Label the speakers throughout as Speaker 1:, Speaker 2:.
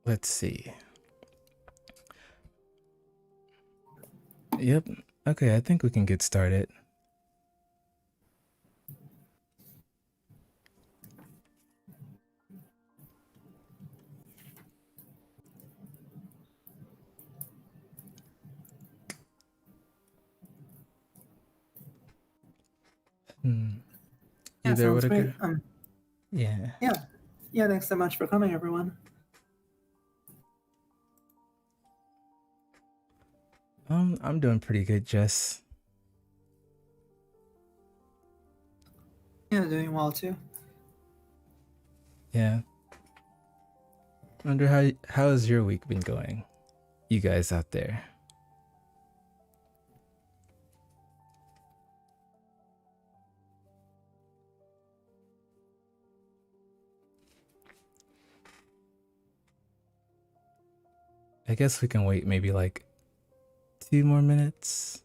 Speaker 1: let's see. Yep. Okay, I think we can get started. Hmm. You
Speaker 2: Yeah,
Speaker 1: there,
Speaker 2: sounds great.
Speaker 1: Whitaker? Yeah.
Speaker 2: Yeah, yeah. Thanks so much for coming, everyone.
Speaker 1: I'm doing pretty good, Jess.
Speaker 2: Yeah, doing well too.
Speaker 1: Yeah. Wonder how has your week been going? You guys out there. I guess we can wait maybe like 2 more minutes.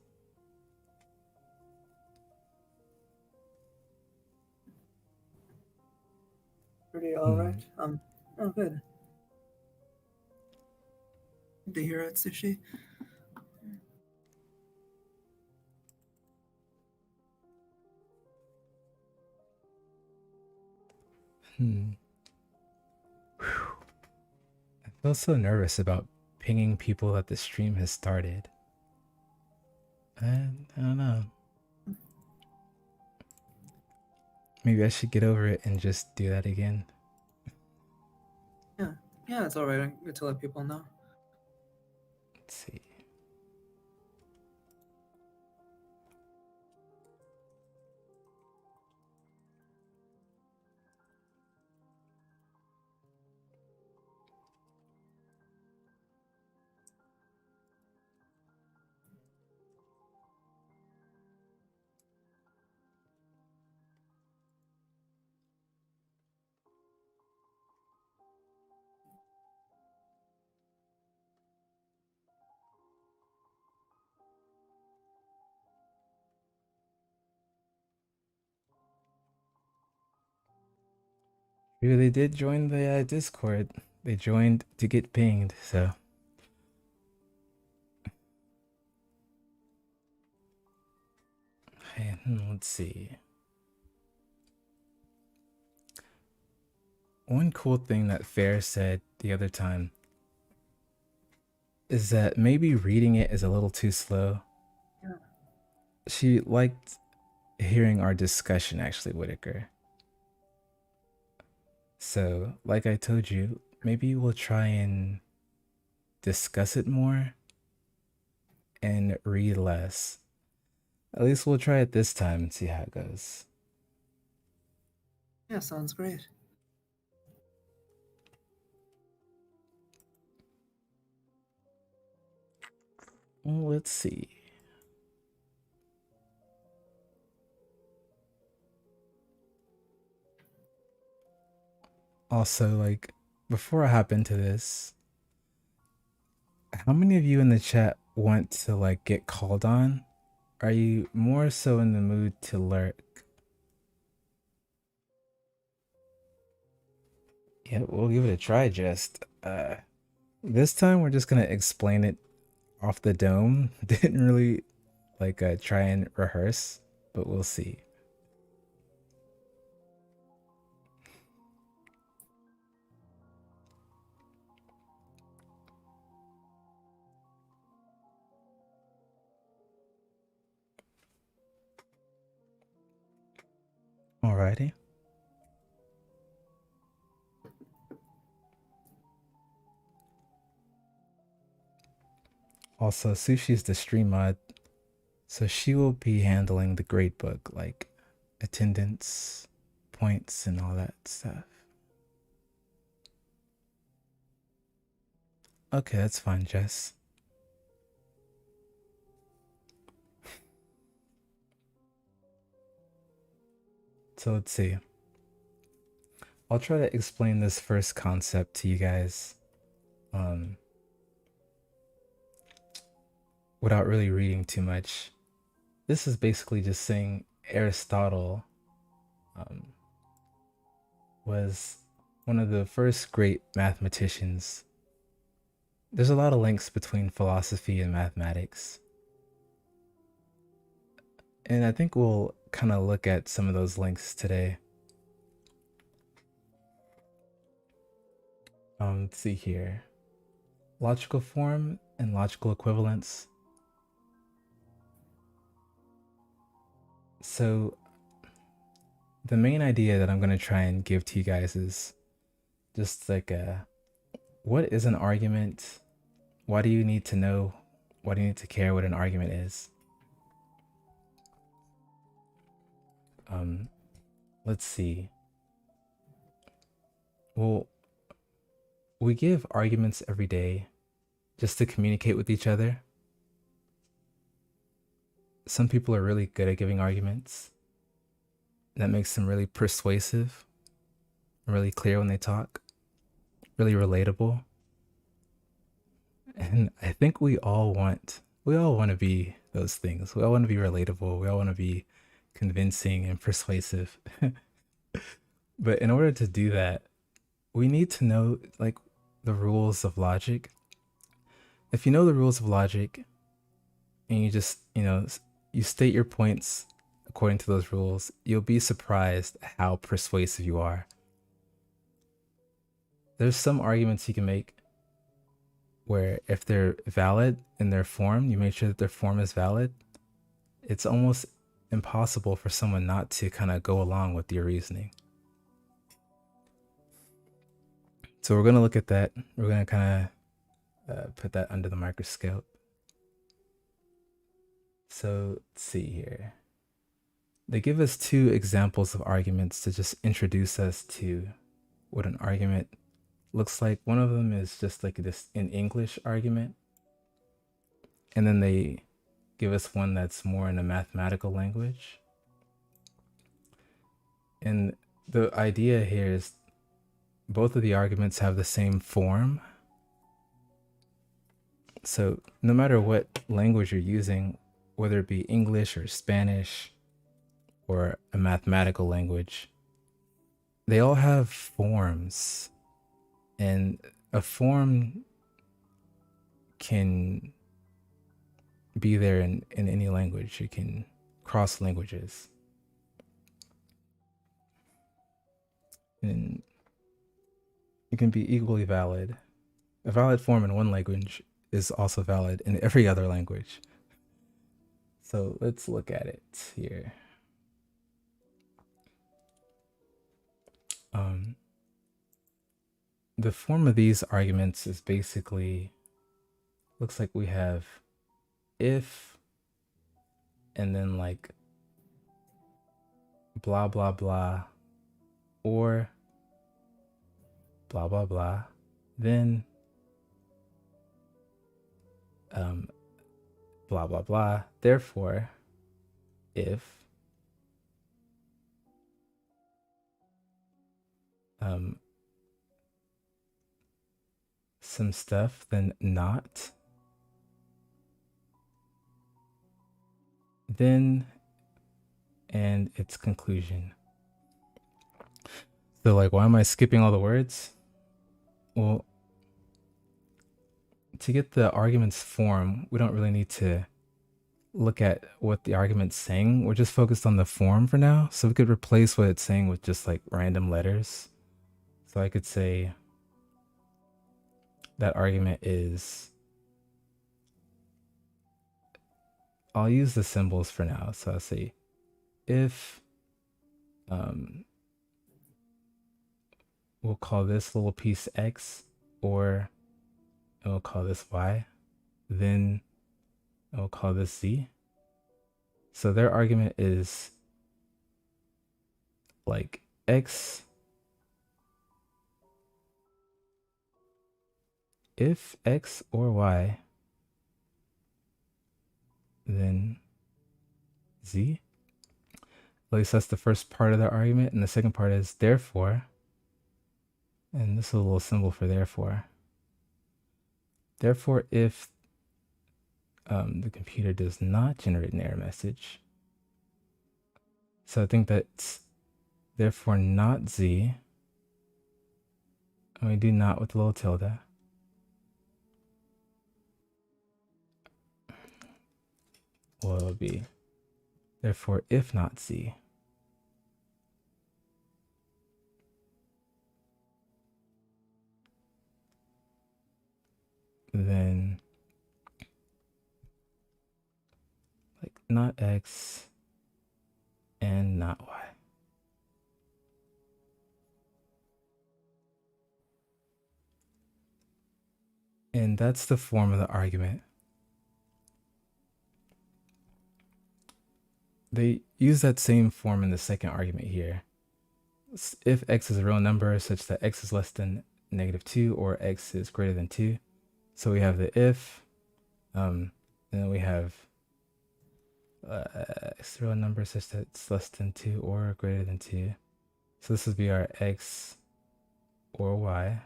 Speaker 2: Pretty all right.
Speaker 1: Hmm.
Speaker 2: Oh, good. Good to hear it, Sushi.
Speaker 1: Hmm. I feel so nervous about pinging people that the stream has started. I don't know. Maybe I should get over it and just do that again.
Speaker 2: Yeah, yeah, it's all right. Good to let people know.
Speaker 1: Let's see. They did join the Discord. They joined to get pinged, so. Hey, let's see. One cool thing that Fair said the other time is that maybe reading it is a little too slow.
Speaker 2: Yeah.
Speaker 1: She liked hearing our discussion, actually, Whitaker. So, like I told you, maybe we'll try and discuss it more and read less. At least we'll try it this time and see how it goes.
Speaker 2: Yeah, sounds great.
Speaker 1: Well, let's see. Also, like, before I hop into this, how many of you in the chat want to, like, get called on? Are you more so in the mood to lurk? Yeah, we'll give it a try, just. This time we're just gonna explain it off the dome. Didn't really, like, try and rehearse, but we'll see. Alrighty. Also, Sushi's the stream mod, so she will be handling the grade book, like attendance, points, and all that stuff. Okay, that's fine, Jess. So let's see. I'll try to explain this first concept to you guys without really reading too much. This is basically just saying Aristotle was one of the first great mathematicians there's a lot of links between philosophy and mathematics. And I think we'll kind of look at some of those links today. Let's see here. Logical form and logical equivalence. So the main idea that I'm going to try and give to you guys is just like what is an argument? Why do you need to know? Why do you need to care what an argument is? Let's see. Well, we give arguments every day just to communicate with each other. Some people are really good at giving arguments. That makes them really persuasive, really clear when they talk, really relatable. And I think we all want to be those things. We all want to be relatable. We all want to be convincing and persuasive. But in order to do that, we need to know like the rules of logic. If you know the rules of logic and you just, you state your points according to those rules, you'll be surprised how persuasive you are. There's some arguments you can make where if they're valid in their form, you make sure that their form is valid. It's almost impossible for someone not to kind of go along with your reasoning. So we're going to look at that. We're going to kind of put that under the microscope. So let's see here. They give us two examples of arguments to just introduce us to what an argument looks like. One of them is just like this in English argument. And then they give us one that's more in a mathematical language. And the idea here is both of the arguments have the same form. So no matter what language you're using, whether it be English or Spanish or a mathematical language, they all have forms. And a form can be there in any language. You can cross languages. And it can be equally valid. A valid form in one language is also valid in every other language. So let's look at it here. The form of these arguments is basically, looks like we have if, and then like blah, blah, blah, or blah, blah, blah, then blah, blah, blah, therefore, if some stuff, then not, then, and its conclusion. So like, why am I skipping all the words? Well, to get the argument's form, we don't really need to look at what the argument's saying. We're just focused on the form for now. So we could replace what it's saying with just like random letters. So I could say that argument is, I'll use the symbols for now. So I'll say if, we'll call this little piece X, or we'll call this Y, then we'll call this Z. So their argument is like X, if X or Y, then Z. At least that's the first part of the argument. And the second part is therefore, and this is a little symbol for therefore. Therefore, if the computer does not generate an error message, so I think that's therefore not Z, and we do not with a little tilde. Well, it'll be, therefore, if not Z, then like not X and not Y. And that's the form of the argument. They use that same form in the second argument here. If X is a real number such that X is less than -2 or X is greater than 2. So we have the if, and then we have X real number such that it's less than 2 or greater than 2. So this would be our X or Y,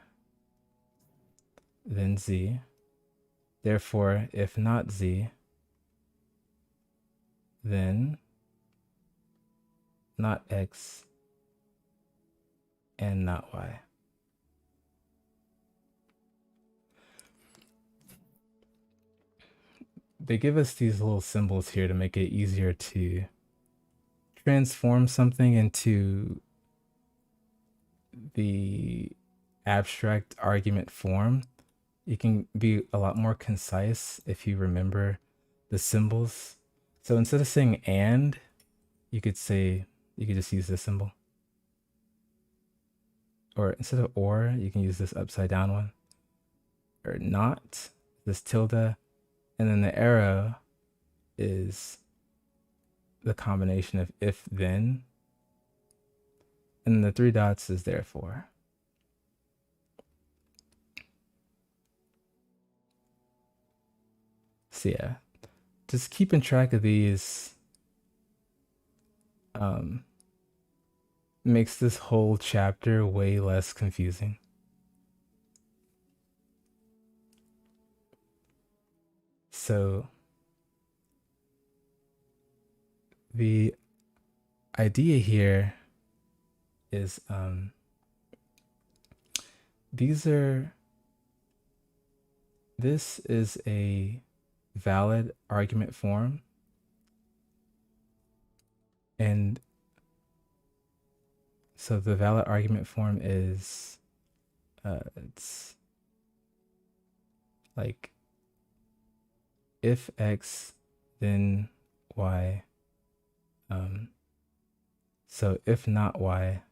Speaker 1: then Z. Therefore, if not Z, then not X and not Y. They give us these little symbols here to make it easier to transform something into the abstract argument form. You can be a lot more concise if you remember the symbols. So instead of saying and, you could just use this symbol. Or instead of or, you can use this upside down one. Or not, this tilde. And then the arrow is the combination of if then. And the 3 dots is therefore. So yeah, just keeping track of these makes this whole chapter way less confusing. So the idea here is this is a valid argument form, and so the valid argument form is it's like if X then Y, so if not Y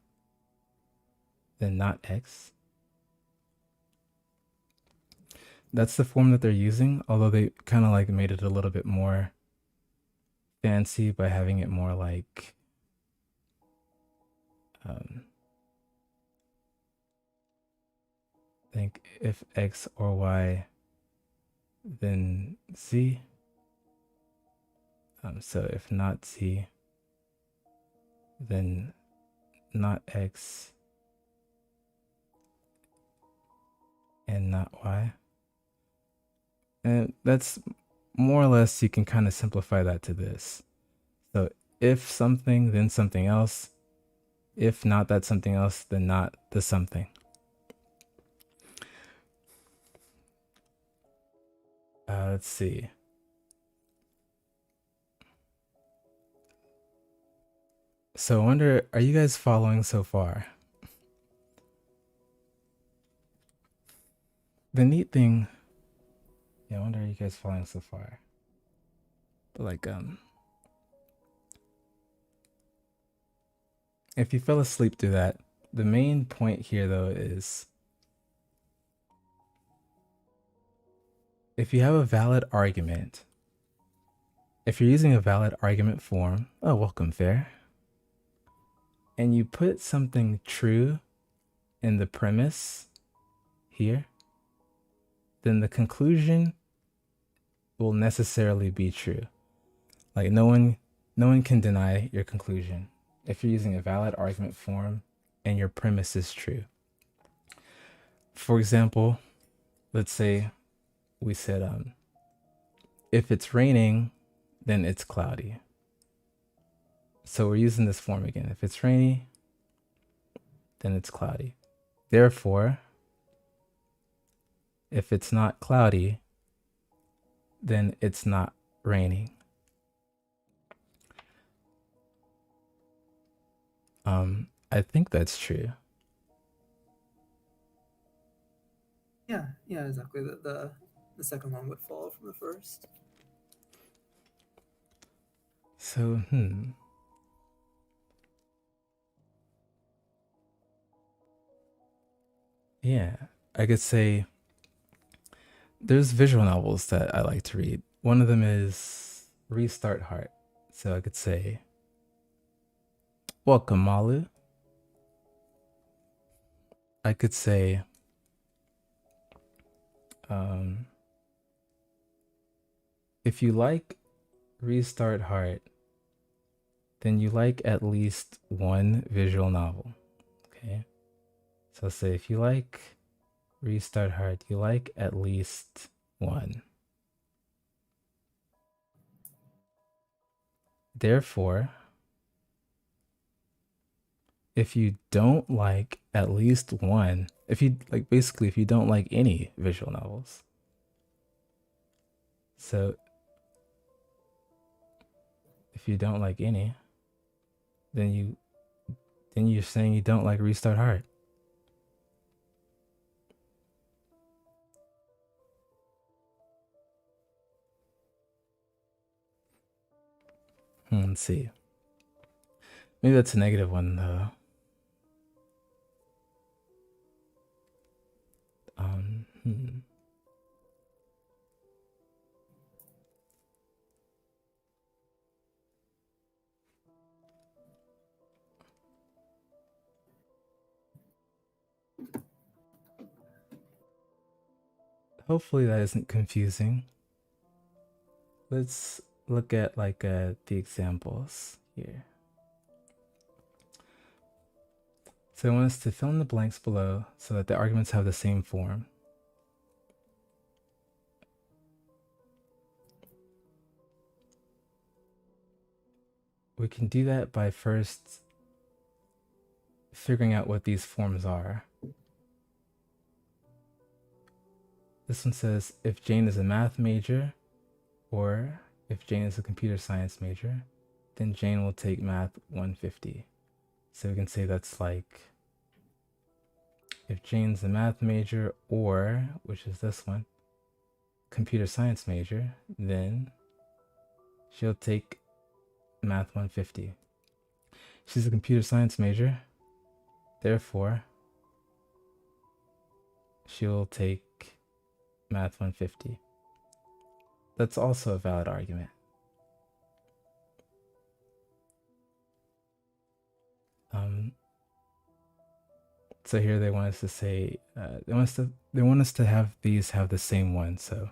Speaker 1: then not X. That's the form that they're using, although they kind of like made it a little bit more fancy by having it more like I think if X or Y then Z. So if not Z, then not X and not Y. And that's more or less, you can kind of simplify that to this. So if something, then something else. If not that something else, then not the something. Let's see. So I wonder, are you guys following so far? The neat thing, yeah, I wonder, are you guys following so far? But like, if you fell asleep through that, the main point here though is if you have a valid argument, if you're using a valid argument form, oh, welcome, Fair, and you put something true in the premise here, then the conclusion will necessarily be true. Like no one can deny your conclusion if you're using a valid argument form and your premise is true. For example, let's say we said if it's raining, then it's cloudy. So we're using this form again. If it's rainy, then it's cloudy. Therefore, if it's not cloudy, then it's not raining. I think that's true.
Speaker 2: Yeah, yeah, exactly. The second one would follow from the first.
Speaker 1: So, yeah, I could say there's visual novels that I like to read. One of them is Restart Heart. So I could say, Welcome, Malu. I could say, um, if you like Restart Heart, then you like at least one visual novel. Okay. So say if you like Restart Heart, you like at least one. Therefore, if you don't like at least one, if you like basically if you don't like any visual novels. So if you don't like any, then you're saying you don't like Restart Heart. Let's see. Maybe that's a negative one though. Um, hmm. Hopefully that isn't confusing. Let's look at like the examples here. So I want us to fill in the blanks below so that the arguments have the same form. We can do that by first figuring out what these forms are. This one says if Jane is a math major, or if Jane is a computer science major, then Jane will take math 150. So we can say that's like if Jane's a math major, or, which is this one, computer science major, then she'll take math 150. She's a computer science major, therefore she'll take math 150. That's also a valid argument. So here they want us to say they want us to have these have the same one. So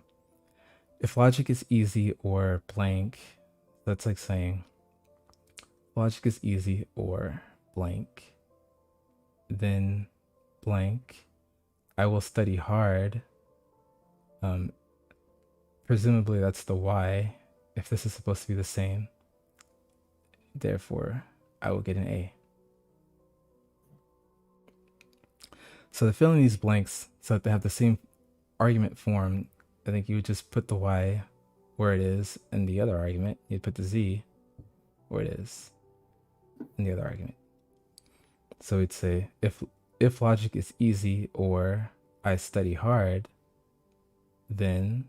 Speaker 1: if logic is easy or blank, that's like saying logic is easy or blank, then blank. I will study hard. Presumably that's the Y. If this is supposed to be the same, therefore I will get an A. So to fill in these blanks so that they have the same argument form, I think you would just put the Y where it is in the other argument. You'd put the Z where it is in the other argument. So we'd say if logic is easy or I study hard, then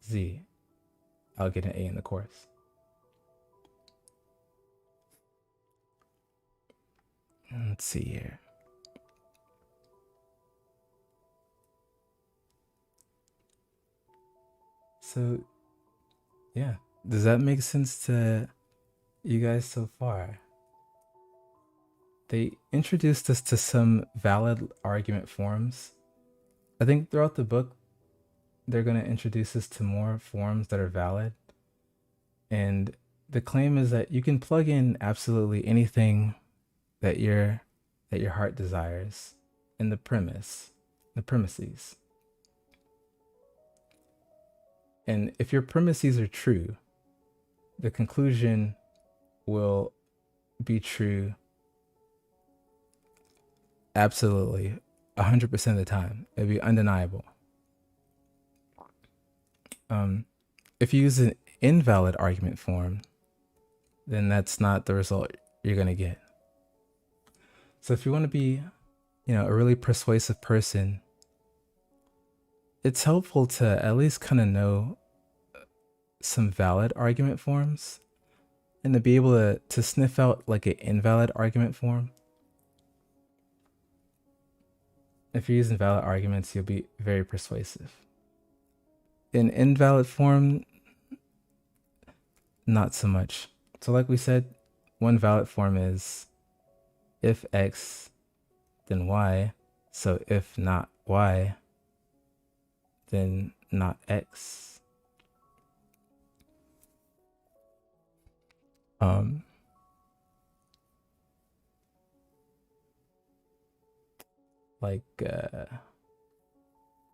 Speaker 1: Z, I'll get an A in the course. Let's see here. So, yeah, does that make sense to you guys so far? They introduced us to some valid argument forms. I think throughout the book, they're going to introduce us to more forms that are valid. And the claim is that you can plug in absolutely anything that your heart desires in the premises. And if your premises are true, the conclusion will be true absolutely 100% of the time. It'll be undeniable. If you use an invalid argument form, then that's not the result you're going to get. So if you want to be, a really persuasive person, it's helpful to at least kind of know some valid argument forms and to be able to sniff out like an invalid argument form. If you're using valid arguments, you'll be very persuasive. In invalid form, not so much. So like we said, one valid form is if X, then Y. So if not Y, then not X. Like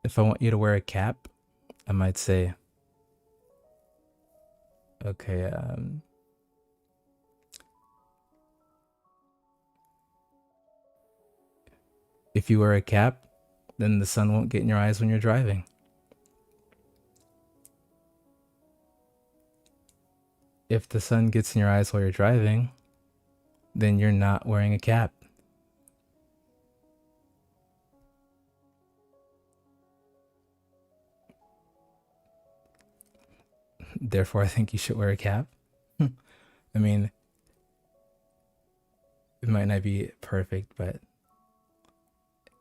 Speaker 1: if I want you to wear a cap, I might say, okay, if you wear a cap, then the sun won't get in your eyes when you're driving. If the sun gets in your eyes while you're driving, then you're not wearing a cap. Therefore, I think you should wear a cap. I mean, it might not be perfect, but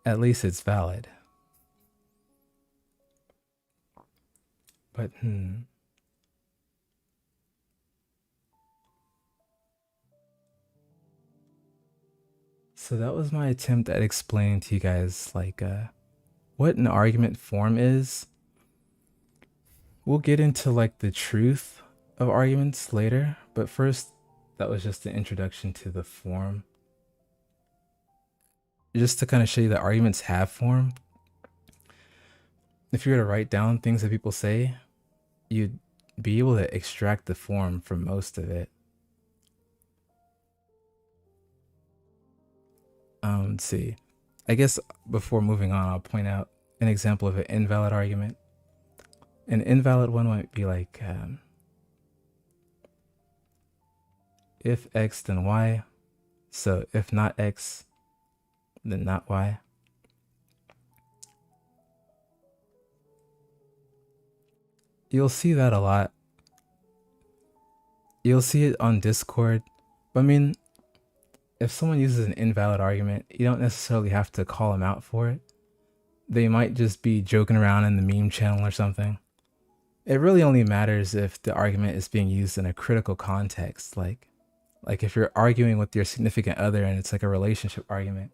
Speaker 1: at least it's valid. But, So that was my attempt at explaining to you guys, like, what an argument form is. We'll get into, like, the truth of arguments later, but first, that was just an introduction to the form. Just to kind of show you that arguments have form. If you were to write down things that people say, you'd be able to extract the form from most of it. Let's see. I guess before moving on, I'll point out an example of an invalid argument. An invalid one might be like, if X, then Y. So if not X, then not Y. You'll see that a lot. You'll see it on Discord. But I mean, if someone uses an invalid argument, you don't necessarily have to call them out for it. They might just be joking around in the meme channel or something. It really only matters if the argument is being used in a critical context, like if you're arguing with your significant other and it's like a relationship argument.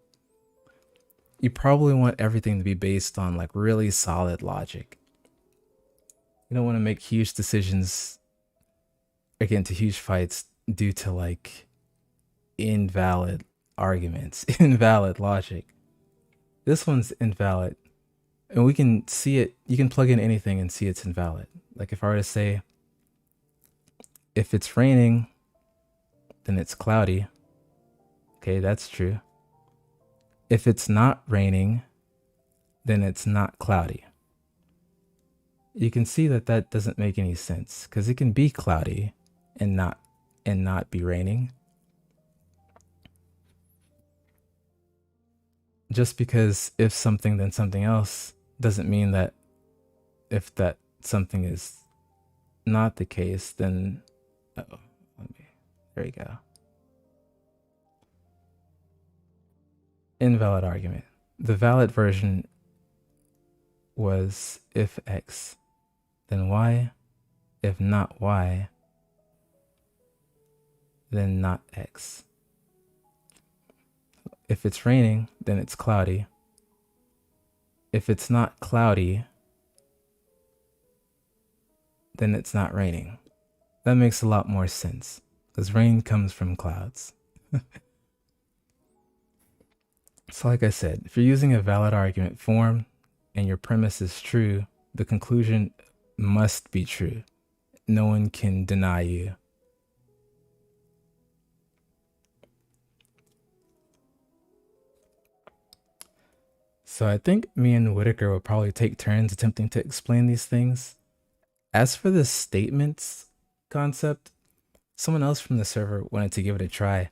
Speaker 1: You probably want everything to be based on like really solid logic. You don't want to make huge decisions or get into huge fights due to like invalid arguments, invalid logic. This one's invalid. And we can see it, you can plug in anything and see it's invalid. Like if I were to say, if it's raining, then it's cloudy. Okay, that's true. If it's not raining, then it's not cloudy. You can see that that doesn't make any sense because it can be cloudy and not be raining. Just because if something then something else doesn't mean that if that something is not the case, then there you go. Invalid argument. The valid version was if X, then Y. If not Y, then not X. If it's raining, then it's cloudy. If it's not cloudy, then it's not raining. That makes a lot more sense because rain comes from clouds. So like I said, if you're using a valid argument form and your premise is true, the conclusion must be true. No one can deny you. So I think me and Whiticker will probably take turns attempting to explain these things. As for the statements concept, someone else from the server wanted to give it a try.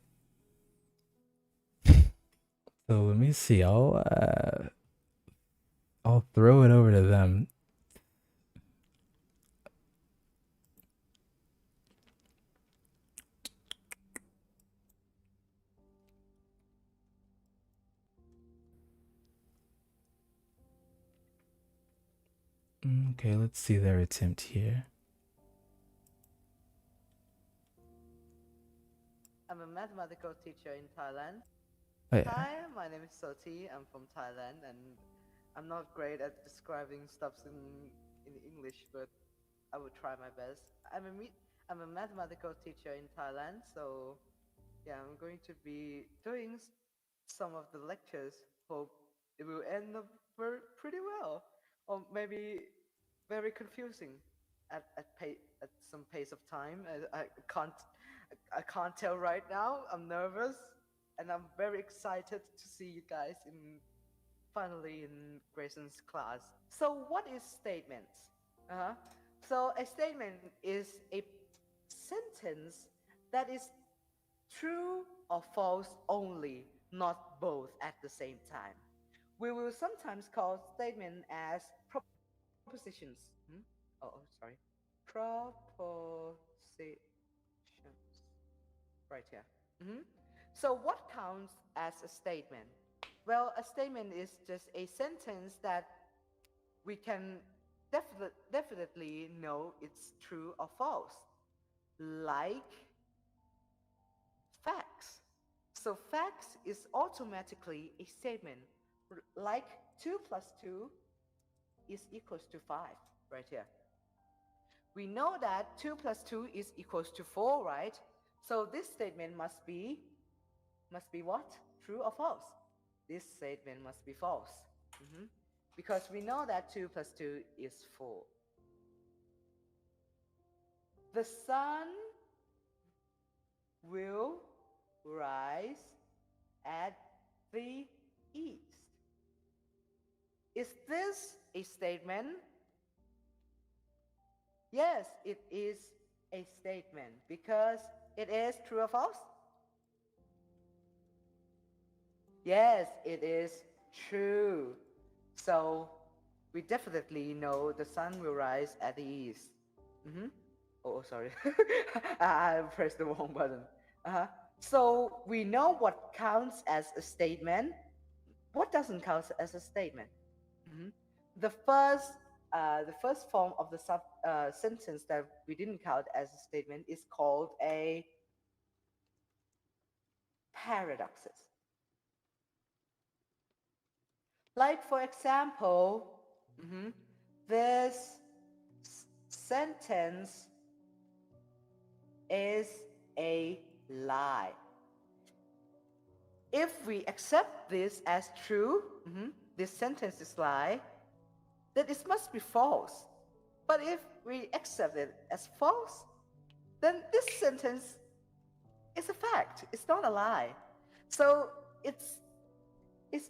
Speaker 1: So let me see. I'll throw it over to them. Okay, let's see their attempt here.
Speaker 3: I'm a mathematical teacher in Thailand.
Speaker 1: Oh yeah.
Speaker 3: Hi, my name is Soti. I'm from Thailand, and I'm not great at describing stuff in English, but I will try my best. I'm a mathematical teacher in Thailand, so yeah, I'm going to be doing some of the lectures. Hope it will end up pretty well, or maybe very confusing at some pace of time. I can't tell right now. I'm nervous, and I'm very excited to see you guys in finally in Grayson's class. So, what is statements? Uh-huh. So, a statement is a sentence that is true or false only, not both at the same time. We will sometimes call statement as propositions. Sorry. Propositions. Right here. Mhm. So, what counts as a statement? Well, a statement is just a sentence that we can definitely know it's true or false, like facts. So, facts is automatically a statement, like 2 plus 2 is equals to 5, right here. We know that 2 plus 2 is equals to 4, right? So this statement must be what? True or false? This statement must be false. Mhm. Because we know that 2 plus 2 is 4. The sun will rise at the east. Is this a statement? Yes, it is a statement because it is true or false? Yes, it is true. So we definitely know the sun will rise at the east. Mm-hmm. Oh, sorry. I pressed the wrong button. Uh-huh. So we know what counts as a statement. What doesn't count as a statement? Mhm. The first, the first form of the sentence that we didn't count as a statement is called a paradoxes. Like, for example, mhm, this sentence is a lie. If we accept this as true, this sentence is lie, then it must be false. But if we accept it as false, then this sentence is a fact. It's not a lie. So it's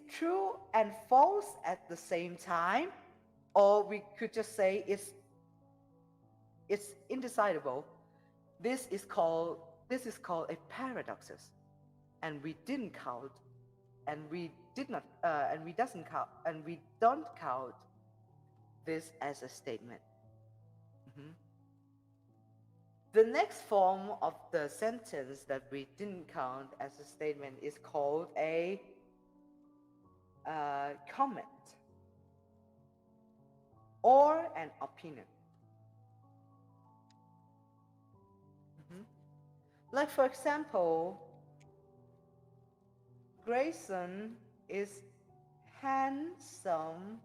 Speaker 3: true and false at the same time, or we could just say it's indecisible. This is called a paradoxes, and we didn't count, and we did not, and we doesn't count, and we don't count this as a statement. Mhm. The next form of the sentence that we didn't count as a statement is called a comment or an opinion. Mhm. Like, for example, Grayson is handsome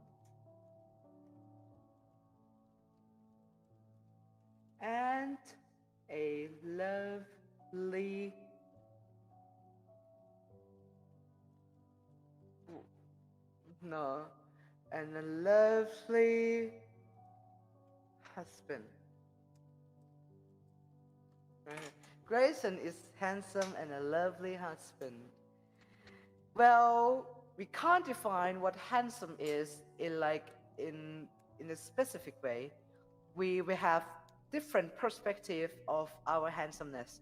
Speaker 3: and a lovely, no, and a lovely husband. Right? Grayson is handsome and a lovely husband. Well, we can't define what handsome is in a specific way. We have different perspective of our handsomeness.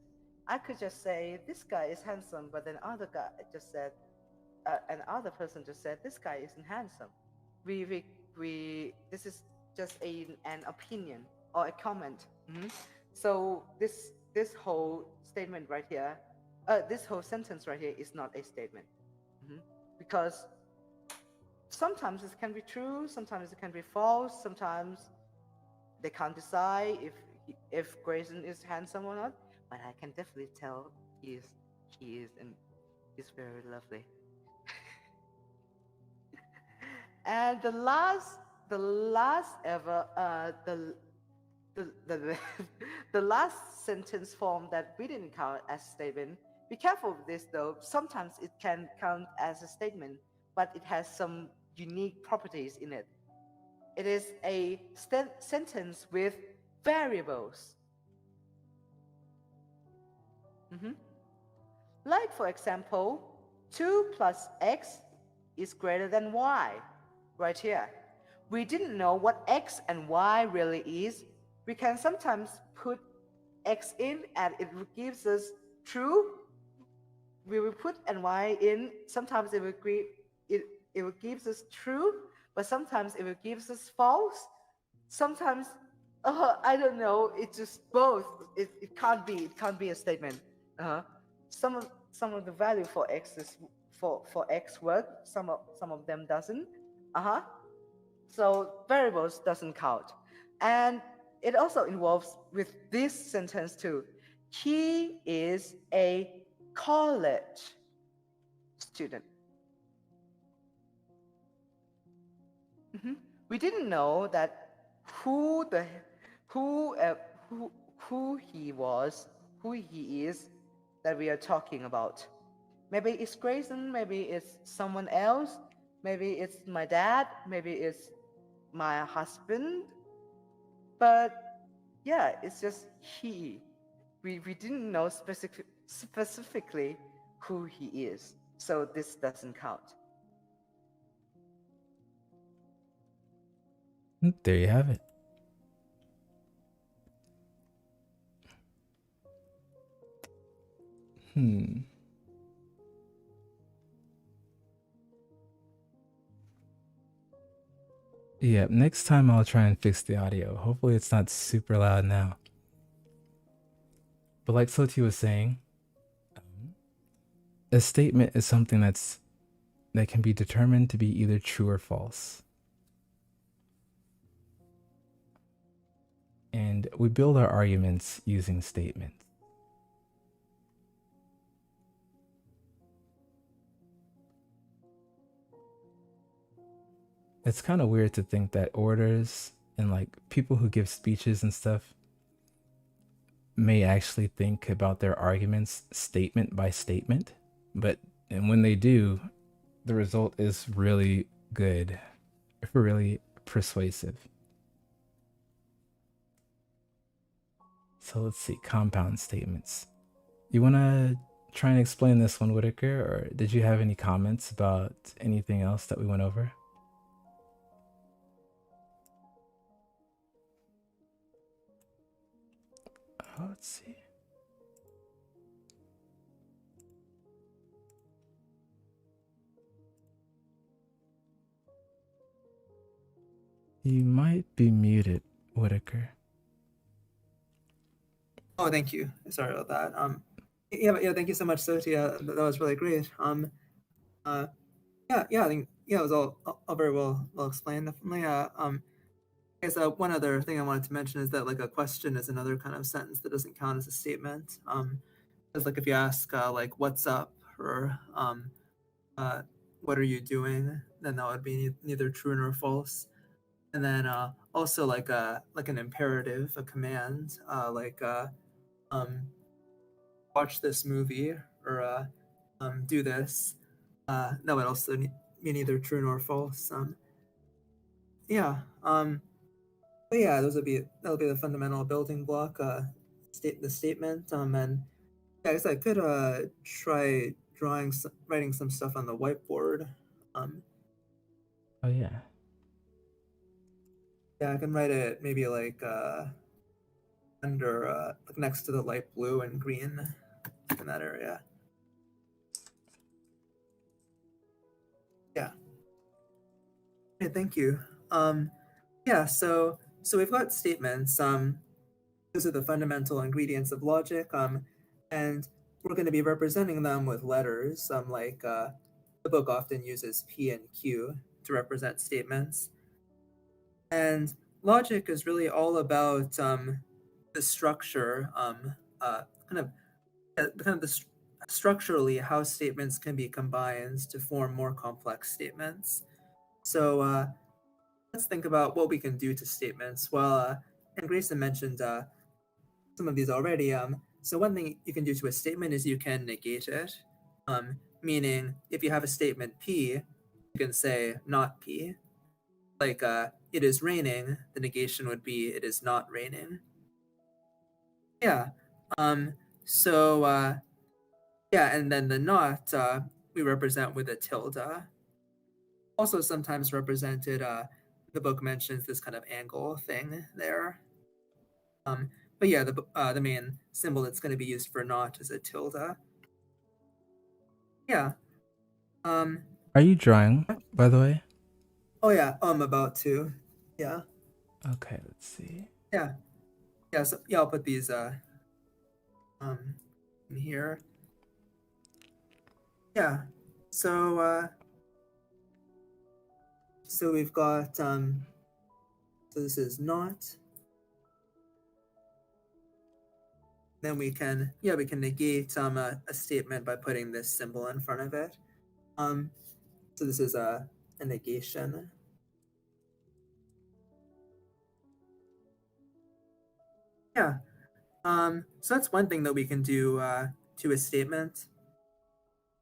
Speaker 3: I could just say this guy is handsome, but then other guy just said another person just said this guy isn't handsome. We this is just an opinion or a comment. So this whole statement right here, this whole sentence right here is not a statement, because sometimes it can be true, sometimes it can be false, sometimes they can't decide if Grayson is handsome or not. But I can definitely tell he is, and he's very lovely. And the last ever, the the last sentence form that we didn't count as a statement. Be careful with this though. Sometimes it can count as a statement, but it has some unique properties in it. It is a sentence with variables. Like, for example, 2 plus x is greater than y, right here. We didn't know what x and y really is. We can sometimes put x in and it gives us true. We will put and y in. Sometimes it will gives us true, but sometimes it will gives us false. Sometimes, I don't know. It's just both. It can't be. It can't be a statement. Some of the value for x is for x work. Some of them doesn't. So variables doesn't count, and it also involves with this sentence too. He is a college student. We didn't know that who the who uh, who he was, who he is, that we are talking about. Maybe it's Grayson, maybe it's someone else, maybe it's my dad, maybe it's my husband. But yeah, it's just he. We didn't know specifically who he is, so this doesn't count.
Speaker 1: There you have it. Yeah, next time I'll try and fix the audio. Hopefully it's not super loud now. But like Soti was saying, a statement is something that can be determined to be either true or false. And we build our arguments using statements. It's kind of weird to think that orators and like people who give speeches and stuff may actually think about their arguments statement by statement, but and when they do, the result is really good, really persuasive. So let's see, compound statements. You want to try and explain this one, Whiticker, or did you have any comments about anything else that we went over? Let's see. You might be muted, Whiticker.
Speaker 2: Oh, thank you. Sorry about that. Yeah. Thank you so much, Sotia. That was really great. Yeah. I think it was all very well explained. Definitely. I guess one other thing I wanted to mention is that like a question is another kind of sentence that doesn't count as a statement. Because like if you ask like what's up or what are you doing, then that would be neither true nor false. And then also like an imperative, a command, watch this movie or do this. That would also be neither true nor false. Yeah. But yeah, that'll be the fundamental building block. The statement. And yeah, I guess I could try writing some stuff on the whiteboard.
Speaker 1: Oh yeah.
Speaker 2: Yeah, I can write it maybe like under like next to the light blue and green in that area. Okay, thank you. Yeah, so we've got statements. Those are the fundamental ingredients of logic. And we're going to be representing them with letters. The book often uses P and Q to represent statements. And logic is really all about the structure, kind of structurally how statements can be combined to form more complex statements. So let's think about what we can do to statements. Well, and Grayson mentioned some of these already. So one thing you can do to a statement is you can negate it. Meaning, if you have a statement P, you can say not P. Like, it is raining, the negation would be it is not raining. Yeah. Um, so, yeah, and then the not we represent with a tilde. Also, sometimes represented, the book mentions this kind of angle thing there. But yeah, the main symbol that's going to be used for not is a tilde. Yeah. Um.
Speaker 1: Are you drawing, by the way?
Speaker 2: Oh yeah. About to. Yeah.
Speaker 1: Okay, let's see.
Speaker 2: Yeah. Yeah. So yeah, I'll put these um in here. Yeah. So so we've got so this is not. Then we can negate a statement by putting this symbol in front of it. So this is a negation. Yeah. So that's one thing that we can do to a statement.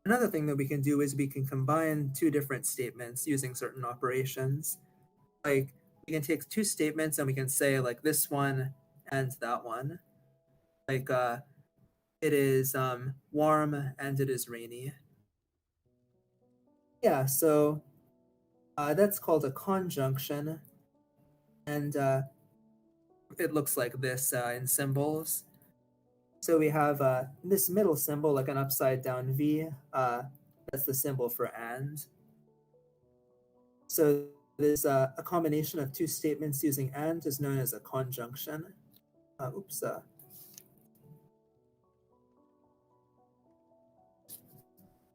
Speaker 2: Another thing that we can do is we can combine two different statements using certain operations. Like we can take two statements and we can say like this one and that one. Like it is warm and it is rainy. Yeah, so that's called a conjunction, and it looks like this in symbols. So we have this middle symbol, like an upside down V. That's the symbol for and. So this a combination of two statements using and is known as a conjunction. Oops.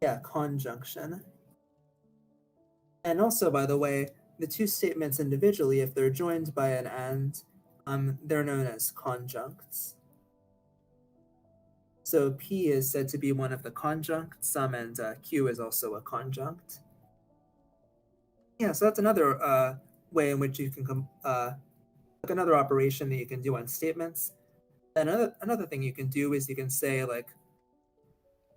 Speaker 2: Yeah, conjunction. And also, by the way, the two statements individually, if they're joined by an and, they're known as conjuncts. So P is said to be one of the conjuncts, and Q is also a conjunct. Yeah, so that's another way in which you can like another operation that you can do on statements. And another thing you can do is you can say like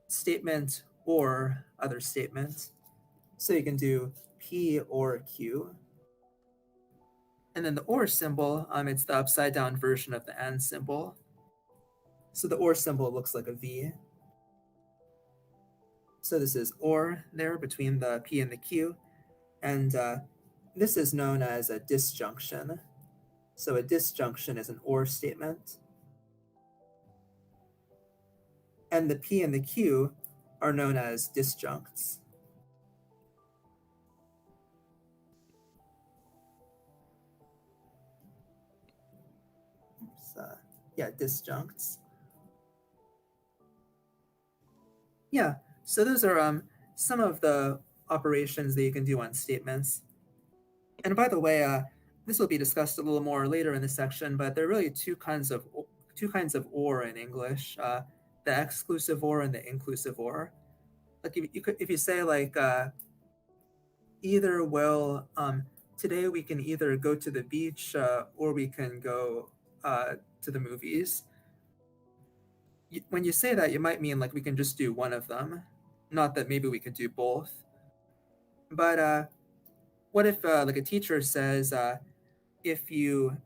Speaker 2: statement or other statement. So you can do P or Q. And then the or symbol, it's the upside down version of the and symbol. So the or symbol looks like a V. So this is or there between the P and the Q. And this is known as a disjunction. So a disjunction is an or statement. And the P and the Q are known as disjuncts. Yeah, disjuncts. Yeah, so those are some of the operations that you can do on statements. And by the way, this will be discussed a little more later in the section, but there are really two kinds of or in English: the exclusive or and the inclusive or. Like if you say like either will today we can either go to the beach or we can go to the movies. When you say that, you might mean like we can just do one of them, not that maybe we could do both. But what if like a teacher says if you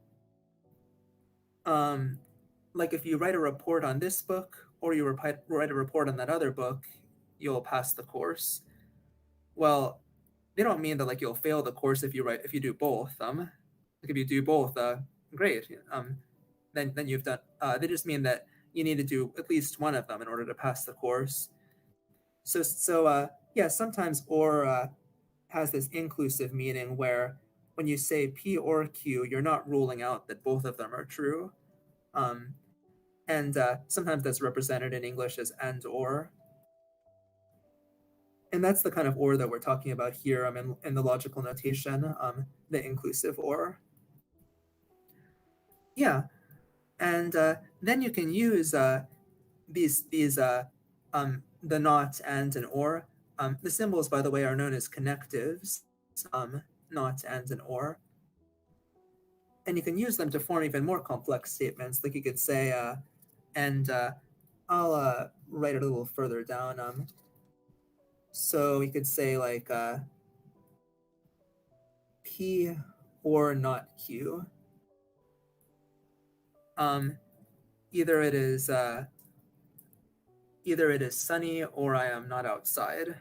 Speaker 2: like if you write a report on this book or you write a report on that other book, you'll pass the course. Well, they don't mean that like you'll fail the course if you do both. Like if you do both, great. Then you've done. They just mean that you need to do at least one of them in order to pass the course. So yeah, sometimes or has this inclusive meaning where when you say P or Q, you're not ruling out that both of them are true. And sometimes that's represented in English as and or. And that's the kind of or that we're talking about here in the logical notation, the inclusive or. Yeah, and then you can use these the not, and or. The symbols, by the way, are known as connectives, not, and or. And you can use them to form even more complex statements. Like you could say, and I'll write it a little further down. So we could say like P or not Q. Either it is sunny or I am not outside.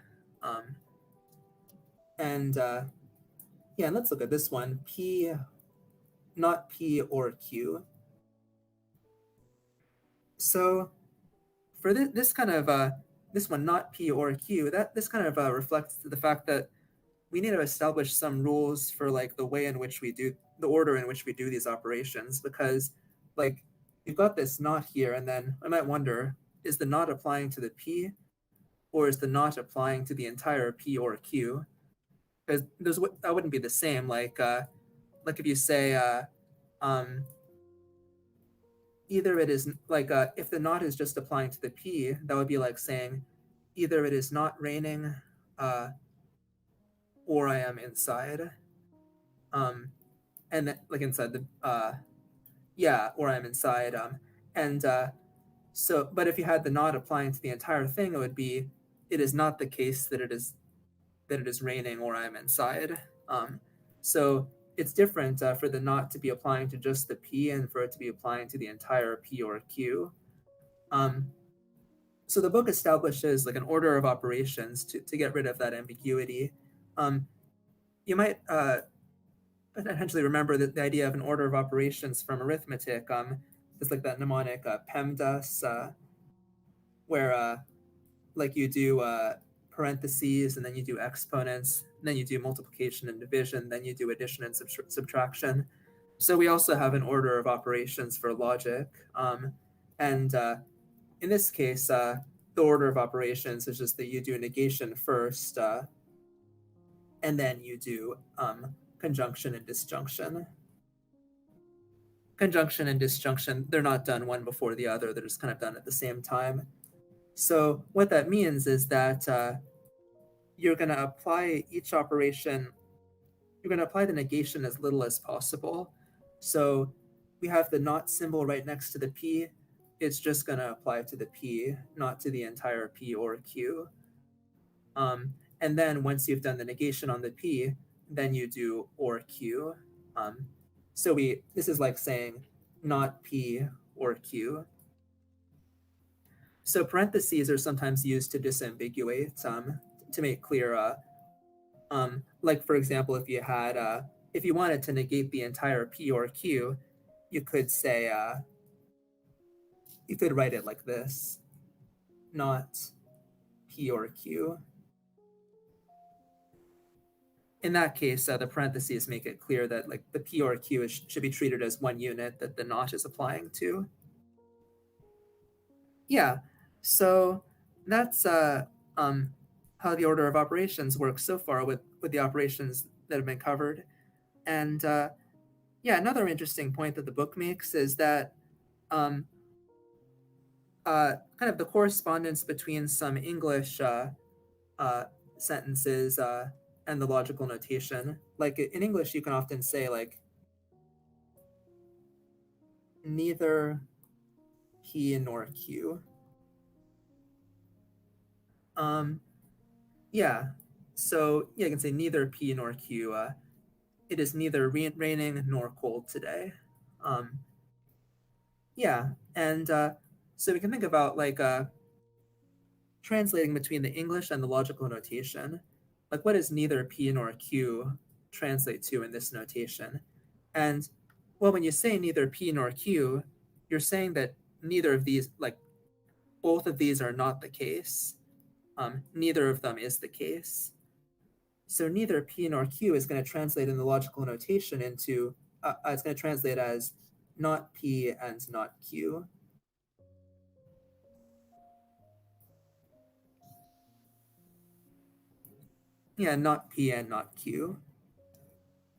Speaker 2: And yeah, and let's look at this one. P, not P or Q. So for this kind of this one, not P or Q, this kind of reflects the fact that we need to establish some rules for like the way in which we do the order in which we do these operations, because like you've got this not here, and then I might wonder, is the not applying to the P, or is the not applying to the entire P or Q? Because that wouldn't be the same. Like if you say either it is like if the not is just applying to the P, that would be like saying either it is not raining or I am inside. And then, like inside the yeah, or I'm inside. And so, but if you had the not applying to the entire thing, it would be it is not the case that it is raining or I'm inside. So it's different for the not to be applying to just the P and for it to be applying to the entire P or Q. So the book establishes like an order of operations to get rid of that ambiguity. You might potentially remember that the idea of an order of operations from arithmetic is like that mnemonic PEMDAS, where like you do parentheses, and then you do exponents, and then you do multiplication and division, then you do addition and subtraction. So we also have an order of operations for logic. And in this case, the order of operations is just that you do negation first, and then you do conjunction and disjunction. Conjunction and disjunction, they're not done one before the other, they're just kind of done at the same time. So what that means is that you're going to apply each operation, you're going to apply the negation as little as possible. So we have the not symbol right next to the P. It's just going to apply to the P, not to the entire P or Q. And then once you've done the negation on the P, then you do or Q. So this is like saying not P or Q. So parentheses are sometimes used to disambiguate, to make clear, like for example, if you wanted to negate the entire P or Q, you could say, you could write it like this, not P or Q. In that case, the parentheses make it clear that like the P or Q should be treated as one unit that the not is applying to. Yeah, so that's how the order of operations works so far with the operations that have been covered. And yeah, another interesting point that the book makes is that kind of the correspondence between some English sentences and the logical notation. Like in English, you can often say like neither P nor Q. Yeah, so yeah, you can say neither P nor Q. It is neither raining nor cold today. Yeah, and so we can think about like translating between the English and the logical notation. Like what does neither P nor Q translate to in this notation? And well, when you say neither P nor Q, you're saying that neither of these, like both of these are not the case. Neither of them is the case. So neither P nor Q is going to translate in the logical notation into, it's going to translate as not P and not Q. Yeah, not P and not Q.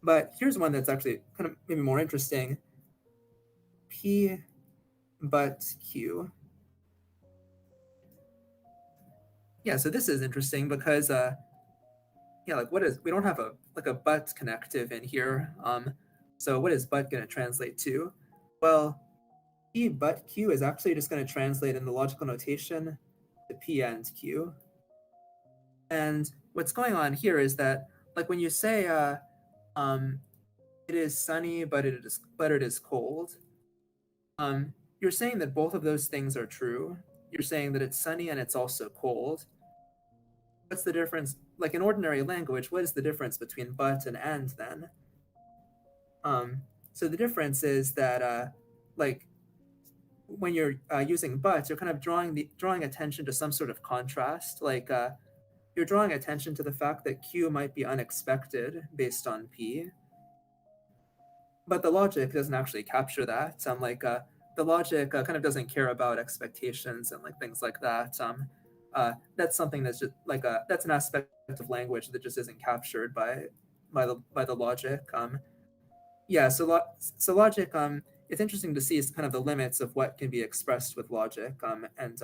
Speaker 2: But here's one that's actually kind of maybe more interesting. P but Q. Yeah, so this is interesting because yeah, like what is, we don't have a like a but connective in here. So what is but going to translate to? Well, P but Q is actually just going to translate in the logical notation to P and Q. And what's going on here is that, like when you say it is sunny but it is cold, you're saying that both of those things are true. You're saying that it's sunny and it's also cold. What's the difference? Like in ordinary language, what is the difference between but and then? So the difference is that like when you're using but, you're kind of drawing attention to some sort of contrast. Like you're drawing attention to the fact that Q might be unexpected based on P, but the logic doesn't actually capture that. The logic kind of doesn't care about expectations and like things like that. That's something that's just like that's an aspect of language that just isn't captured by the logic. Yeah, so logic. It's interesting to see is kind of the limits of what can be expressed with logic. And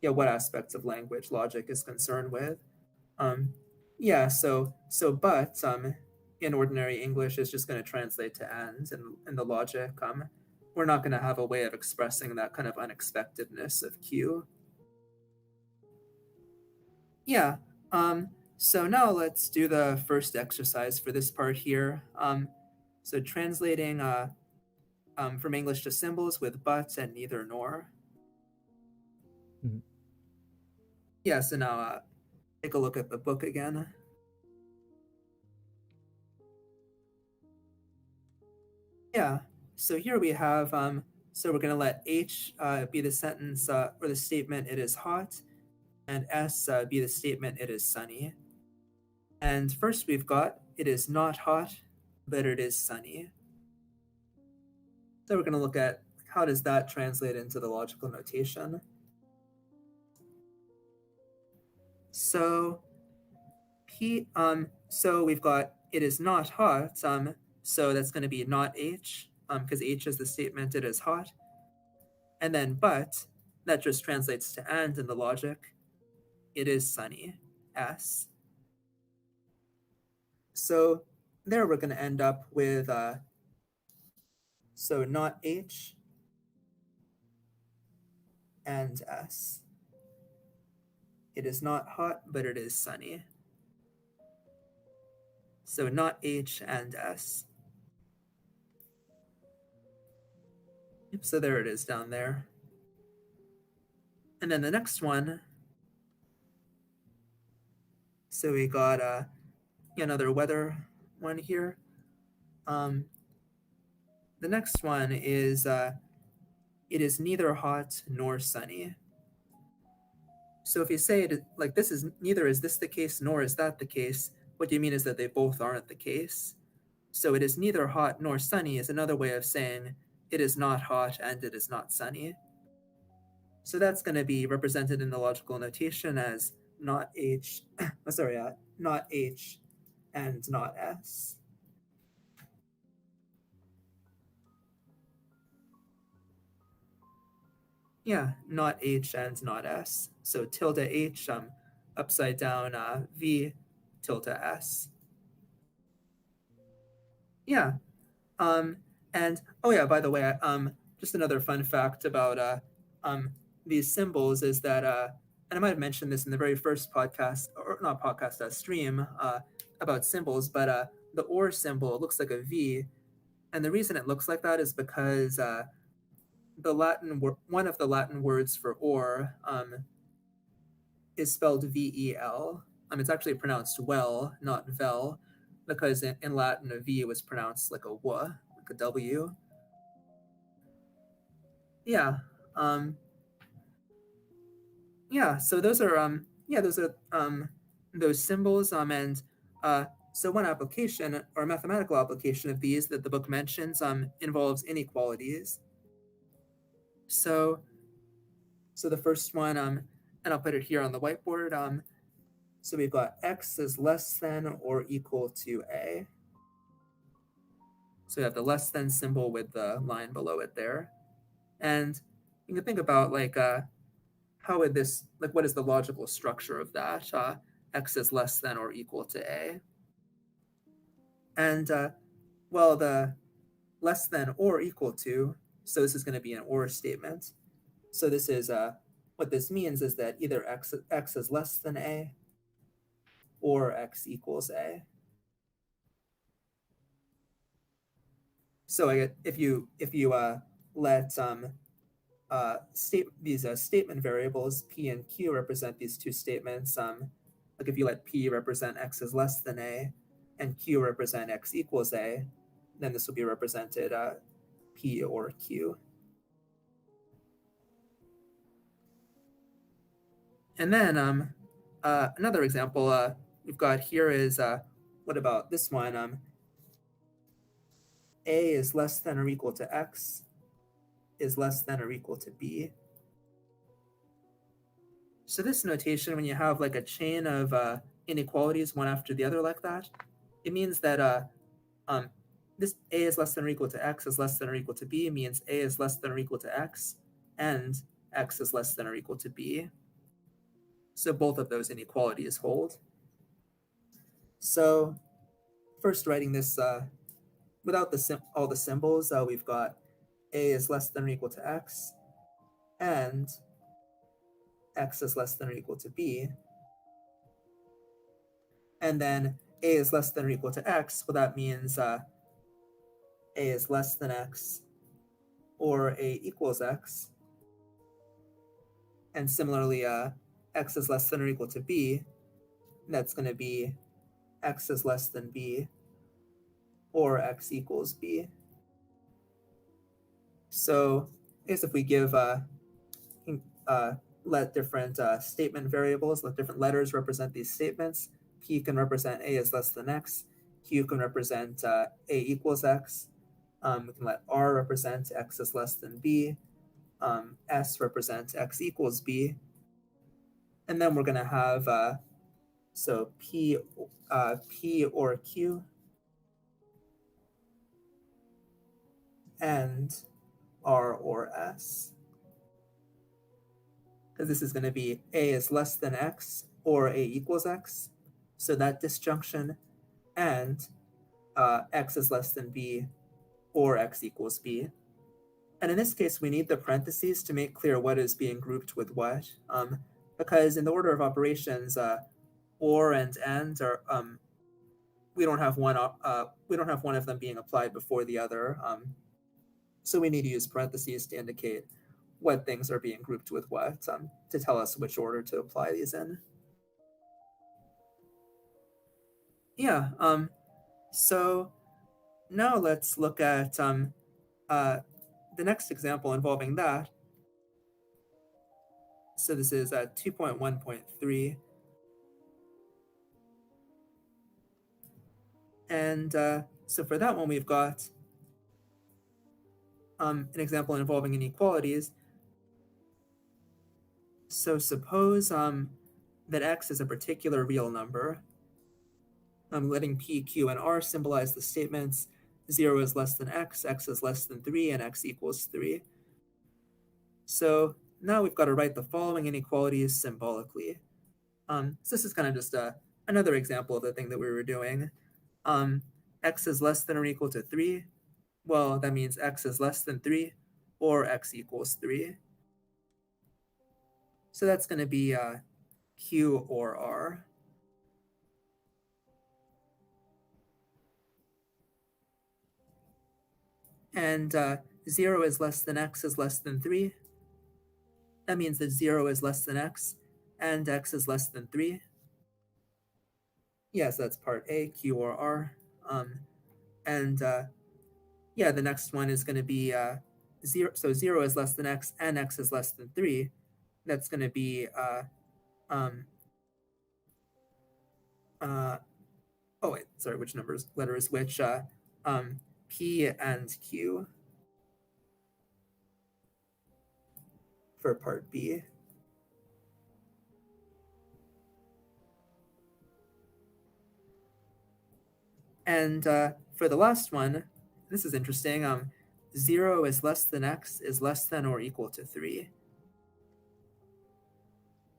Speaker 2: yeah, what aspects of language logic is concerned with. Yeah, but in ordinary English is just going to translate to and in the logic. We're not going to have a way of expressing that kind of unexpectedness of Q. Yeah. So now let's do the first exercise for this part here. So translating from English to symbols with but and neither nor.
Speaker 1: Mhm.
Speaker 2: Yeah, so now take a look at the book again. Yeah, so here we have, so we're going to let H be the sentence or the statement, it is hot, and S be the statement, it is sunny. And first we've got, it is not hot, but it is sunny. So we're going to look at how does that translate into the logical notation. So so we've got it is not hot, so that's going to be not H, because H is the statement it is hot. And then but, that just translates to and in the logic. It is sunny, S. So there we're going to end up with, so not H and S. It is not hot, but it is sunny. So not H and S. So there it is down there. And then the next one, so we got another weather one here. The next one is it is neither hot nor sunny. So if you say it like this is neither is this the case nor is that the case, what you mean is that they both aren't the case. So it is neither hot nor sunny is another way of saying it is not hot and it is not sunny. So that's going to be represented in the logical notation as not H, not H and not S. Yeah, not H and not S. So tilde H, upside down V tilde S. Yeah. And oh yeah, by the way, just another fun fact about these symbols is that, and I might have mentioned this in the very first podcast, or not podcast, stream about symbols, but the or symbol looks like a V, and the reason it looks like that is because one of the Latin words for or is spelled VEL. It's actually pronounced well, not vel, because in Latin a V was pronounced like a W, like a W. Yeah. Yeah. So those are those symbols. And So one application or mathematical application of these that the book mentions involves inequalities. So the first one, and I'll put it here on the whiteboard. So we've got x is less than or equal to a. So we have the less than symbol with the line below it there. And you can think about like how would this, like what is the logical structure of that? X is less than or equal to a. And well, the less than or equal to, so this is going to be an or statement. So this is what this means is that either x is less than a or x equals a. So if you let these statement variables p and q represent these two statements, like if you let p represent x is less than a and q represent x equals a, then this will be represented p or q. And then another example we've got here is, what about this one? A is less than or equal to x is less than or equal to b. So this notation, when you have like a chain of inequalities one after the other like that, it means that this a is less than or equal to x is less than or equal to b means a is less than or equal to x and x is less than or equal to b. So both of those inequalities hold. So first writing this without all the symbols, we've got a is less than or equal to x and x is less than or equal to b. And then a is less than or equal to x, well that means a is less than x or a equals x. And similarly, x is less than or equal to b, that's going to be x is less than b or x equals b. So I guess if we give let different statement variables, let different letters represent these statements, p can represent a is less than x, q can represent a equals x, we can let r represent x is less than b, s represent x equals b, and then we're going to have so p or q and r or s, because this is going to be a is less than x or a equals x, so that disjunction, and x is less than b or x equals b. And in this case, we need the parentheses to make clear what is being grouped with what, because in the order of operations, or and are we don't have one of them being applied before the other. So we need to use parentheses to indicate what things are being grouped with what, to tell us which order to apply these in. Yeah. So now let's look at the next example involving that. So this is 2.1.3. And so for that one, we've got an example involving inequalities. So suppose that x is a particular real number. I'm letting p, q, and r symbolize the statements 0 is less than x is less than 3, and x equals 3. So now we've got to write the following inequalities symbolically. So this is kind of just another example of the thing that we were doing. X is less than or equal to 3. Well, that means x is less than 3 or x equals 3. So that's going to be q or r. And 0 is less than x is less than 3. That means that 0 is less than x and x is less than 3. Yes, that's part A, q or r. And yeah, the next one is going to be 0. So 0 is less than x and x is less than 3. That's going to be oh wait, sorry, which letters, which P and Q for part B. And for the last one, this is interesting. 0 is less than x is less than or equal to 3.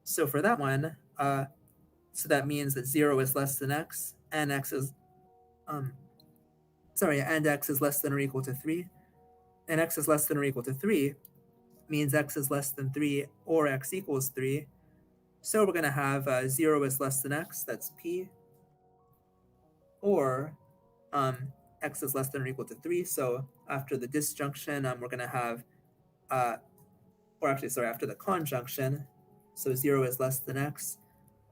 Speaker 2: So for that one, so that means that 0 is less than x, and x is, and x is less than or equal to 3. And x is less than or equal to 3 means x is less than 3 or x equals 3. So we're going to have 0 is less than x, that's P, or x is less than or equal to 3. So after the disjunction, we're going to have, after the conjunction, so 0 is less than x,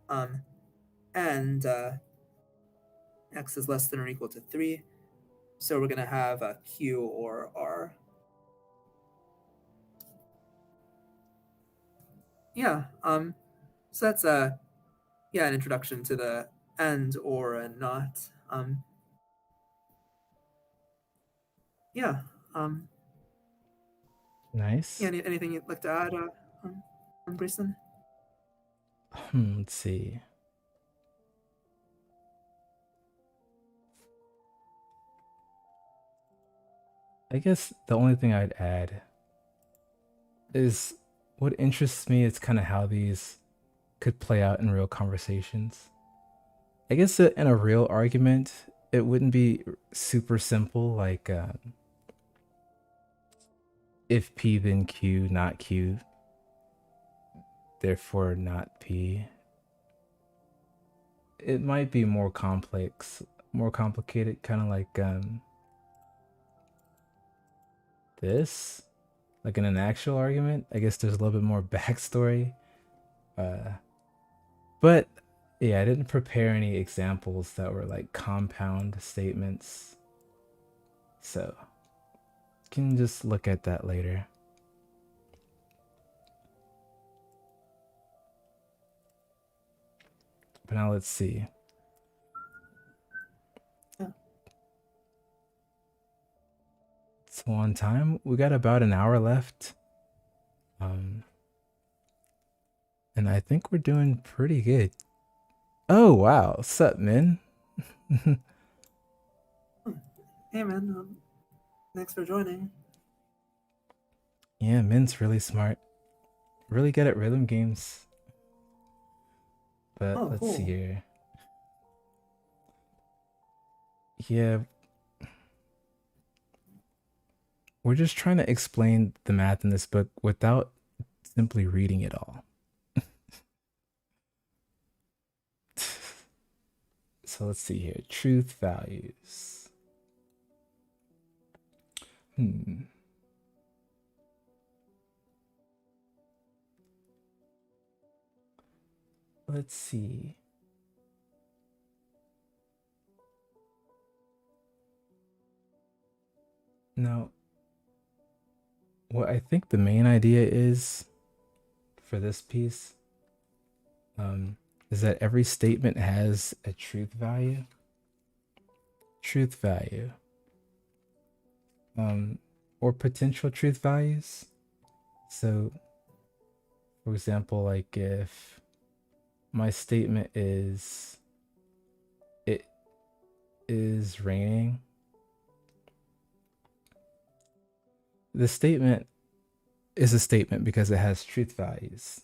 Speaker 2: and x is less than or equal to 3. So we're going to have Q or R. Yeah, so that's an introduction to the and, or, and not.
Speaker 1: Nice.
Speaker 2: Anything you'd like to add, Grayson?
Speaker 1: Let's see. I guess the only thing I'd add is what interests me is kind of how these could play out in real conversations. I guess that in a real argument, it wouldn't be super simple, like if P then Q, not Q, therefore not P. It might be more complex, more complicated, kind of like this, like in an actual argument. I guess there's a little bit more backstory. But yeah, I didn't prepare any examples that were like compound statements. So you can just look at that later. But now let's see. So on time, we got about an hour left. And I think we're doing pretty good. Oh, wow. Sup, Min?
Speaker 2: Hey, man. Thanks for joining.
Speaker 1: Yeah, Min's really smart. Really good at rhythm games. But let's see here. Yeah. We're just trying to explain the math in this book without simply reading it all. So let's see here. Truth values. Let's see. Now, what I think the main idea is for this piece is that every statement has a truth value. Truth value. Or potential truth values. So, for example, like if my statement is it is raining, the statement is a statement because it has truth values.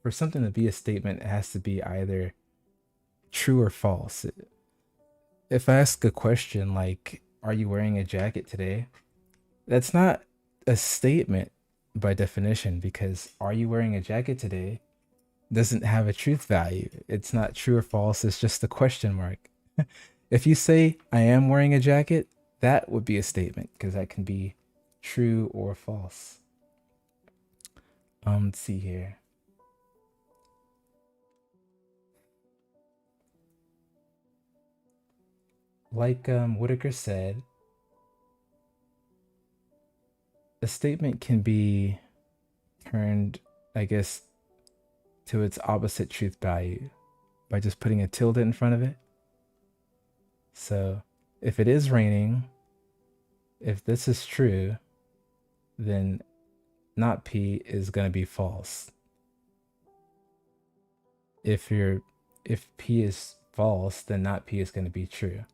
Speaker 1: For something to be a statement, it has to be either true or false. If I ask a question like, are you wearing a jacket today? That's not a statement by definition, because are you wearing a jacket today doesn't have a truth value. It's not true or false. It's just a question mark. If you say, I am wearing a jacket, that would be a statement because that can be true or false. Let's see here. Like Whiticker said, a statement can be turned, I guess, to its opposite truth value by just putting a tilde in front of it. So if it is raining, if this is true, then not P is going to be false. If P is false, then not P is going to be true.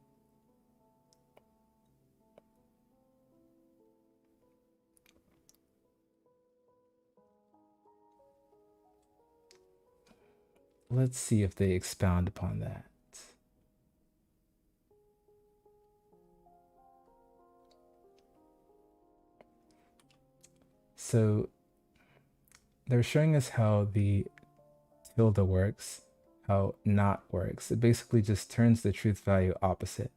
Speaker 1: Let's see if they expound upon that. So they're showing us how the tilde works, how not works. It basically just turns the truth value opposite.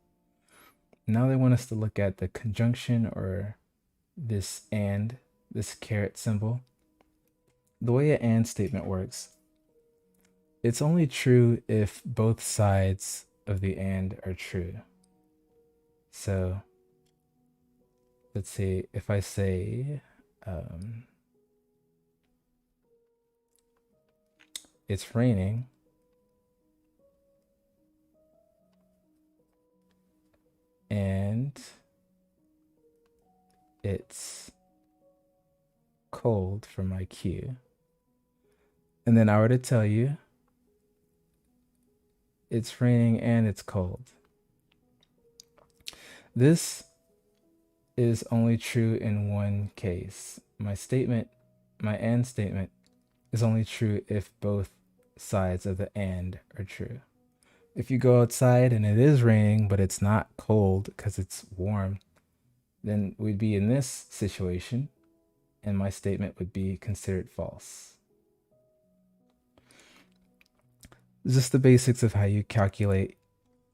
Speaker 1: Now they want us to look at the conjunction, or this caret symbol. The way an and statement works, it's only true if both sides of the and are true. So let's see, if I say it's raining, and it's cold for my Q, and then I were to tell you it's raining and it's cold, this is only true in one case. My and statement is only true if both sides of the and are true. If you go outside and it is raining, but it's not cold because it's warm, then we'd be in this situation, and my statement would be considered false. Just the basics of how you calculate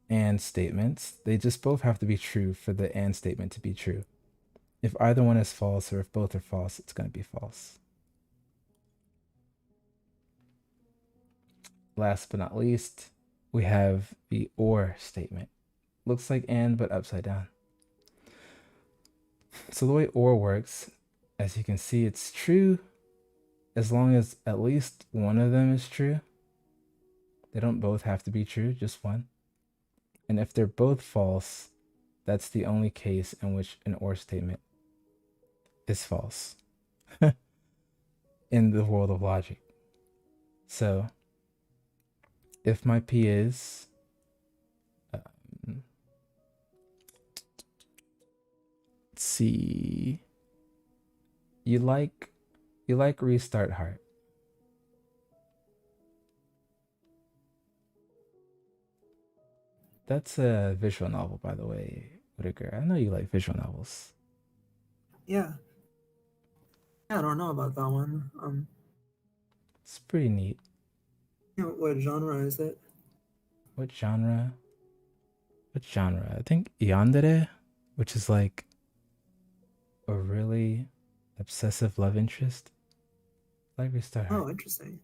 Speaker 1: and statements. They just both have to be true for the and statement to be true. If either one is false, or if both are false, it's going to be false. Last but not least, we have the or statement. Looks like and, but upside down. So the way or works, as you can see, it's true as long as at least one of them is true. They don't both have to be true, just one. And if they're both false, that's the only case in which an or statement is false in the world of logic. So if my P is let's see, you like Restart Heart. That's a visual novel, by the way, Whiticker. I know you like visual novels.
Speaker 2: Yeah. Yeah, I don't know about that one.
Speaker 1: It's pretty neat.
Speaker 2: What genre is it?
Speaker 1: What genre? I think yandere, which is like a really obsessive love interest. Like Restart Heart.
Speaker 2: Oh, interesting.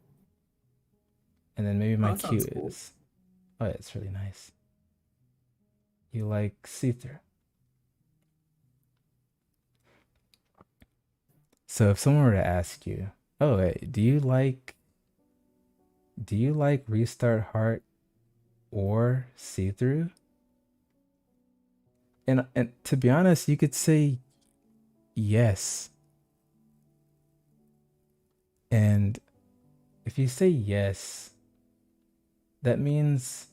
Speaker 1: And then maybe my
Speaker 2: that
Speaker 1: Q
Speaker 2: sounds cool.
Speaker 1: is, oh, yeah, it's really nice. You like see-through. So if someone were to ask you, oh, wait, do you like Restart Heart or see-through? And to be honest, you could say yes. And if you say yes, that means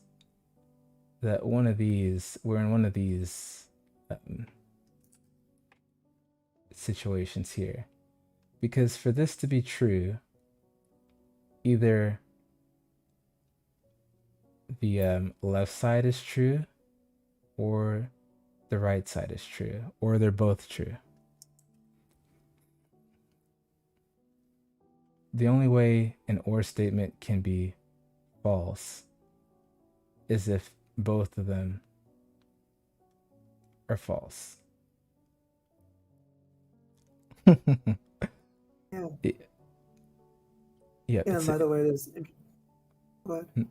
Speaker 1: that we're in one of these situations here. Because for this to be true, either the left side is true, or the right side is true, or they're both true. The only way an or statement can be false is if both of them are false.
Speaker 2: Yeah.
Speaker 1: Yeah.
Speaker 2: Yeah, and by the way, there's. Go ahead.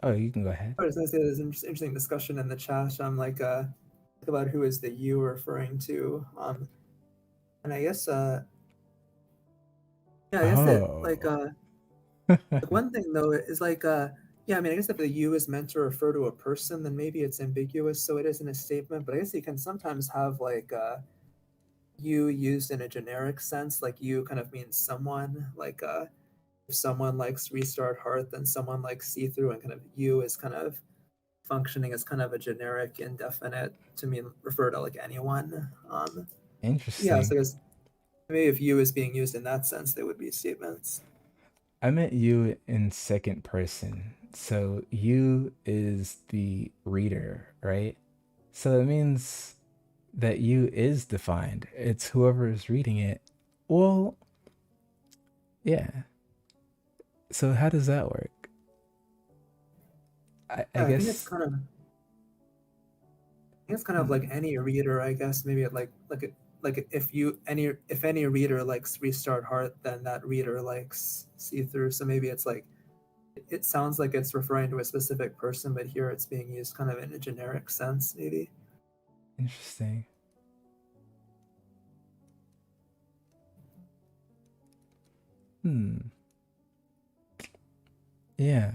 Speaker 1: Oh, you can go ahead.
Speaker 2: I was going to say there's an interesting discussion in the chat. About who is the you referring to. And I guess, yeah, I guess
Speaker 1: Oh.
Speaker 2: one thing though is Yeah, I mean, I guess if the you is meant to refer to a person, then maybe it's ambiguous, so it isn't a statement. But I guess you can sometimes have like you used in a generic sense, like you kind of means someone, like if someone likes Restart Hearth, then someone likes See Through, and kind of you is kind of functioning as kind of a generic indefinite to mean refer to like anyone. Yeah, so
Speaker 1: Interesting.
Speaker 2: I guess maybe if you is being used in that sense, they would be statements.
Speaker 1: I meant you in second person. So you is the reader, right? So it means that you is defined. It's whoever is reading it. Well, yeah. So how does that work? I
Speaker 2: Yeah, I think it's
Speaker 1: guess
Speaker 2: kind of it's kind of like
Speaker 1: hmm,
Speaker 2: any reader, I guess. Maybe it like if you any reader likes Restart Hearth, then that reader likes See Through. So maybe it's like it sounds like it's referring to a specific person, but here it's being used kind of in a generic sense, maybe.
Speaker 1: interesting. Hmm. Yeah.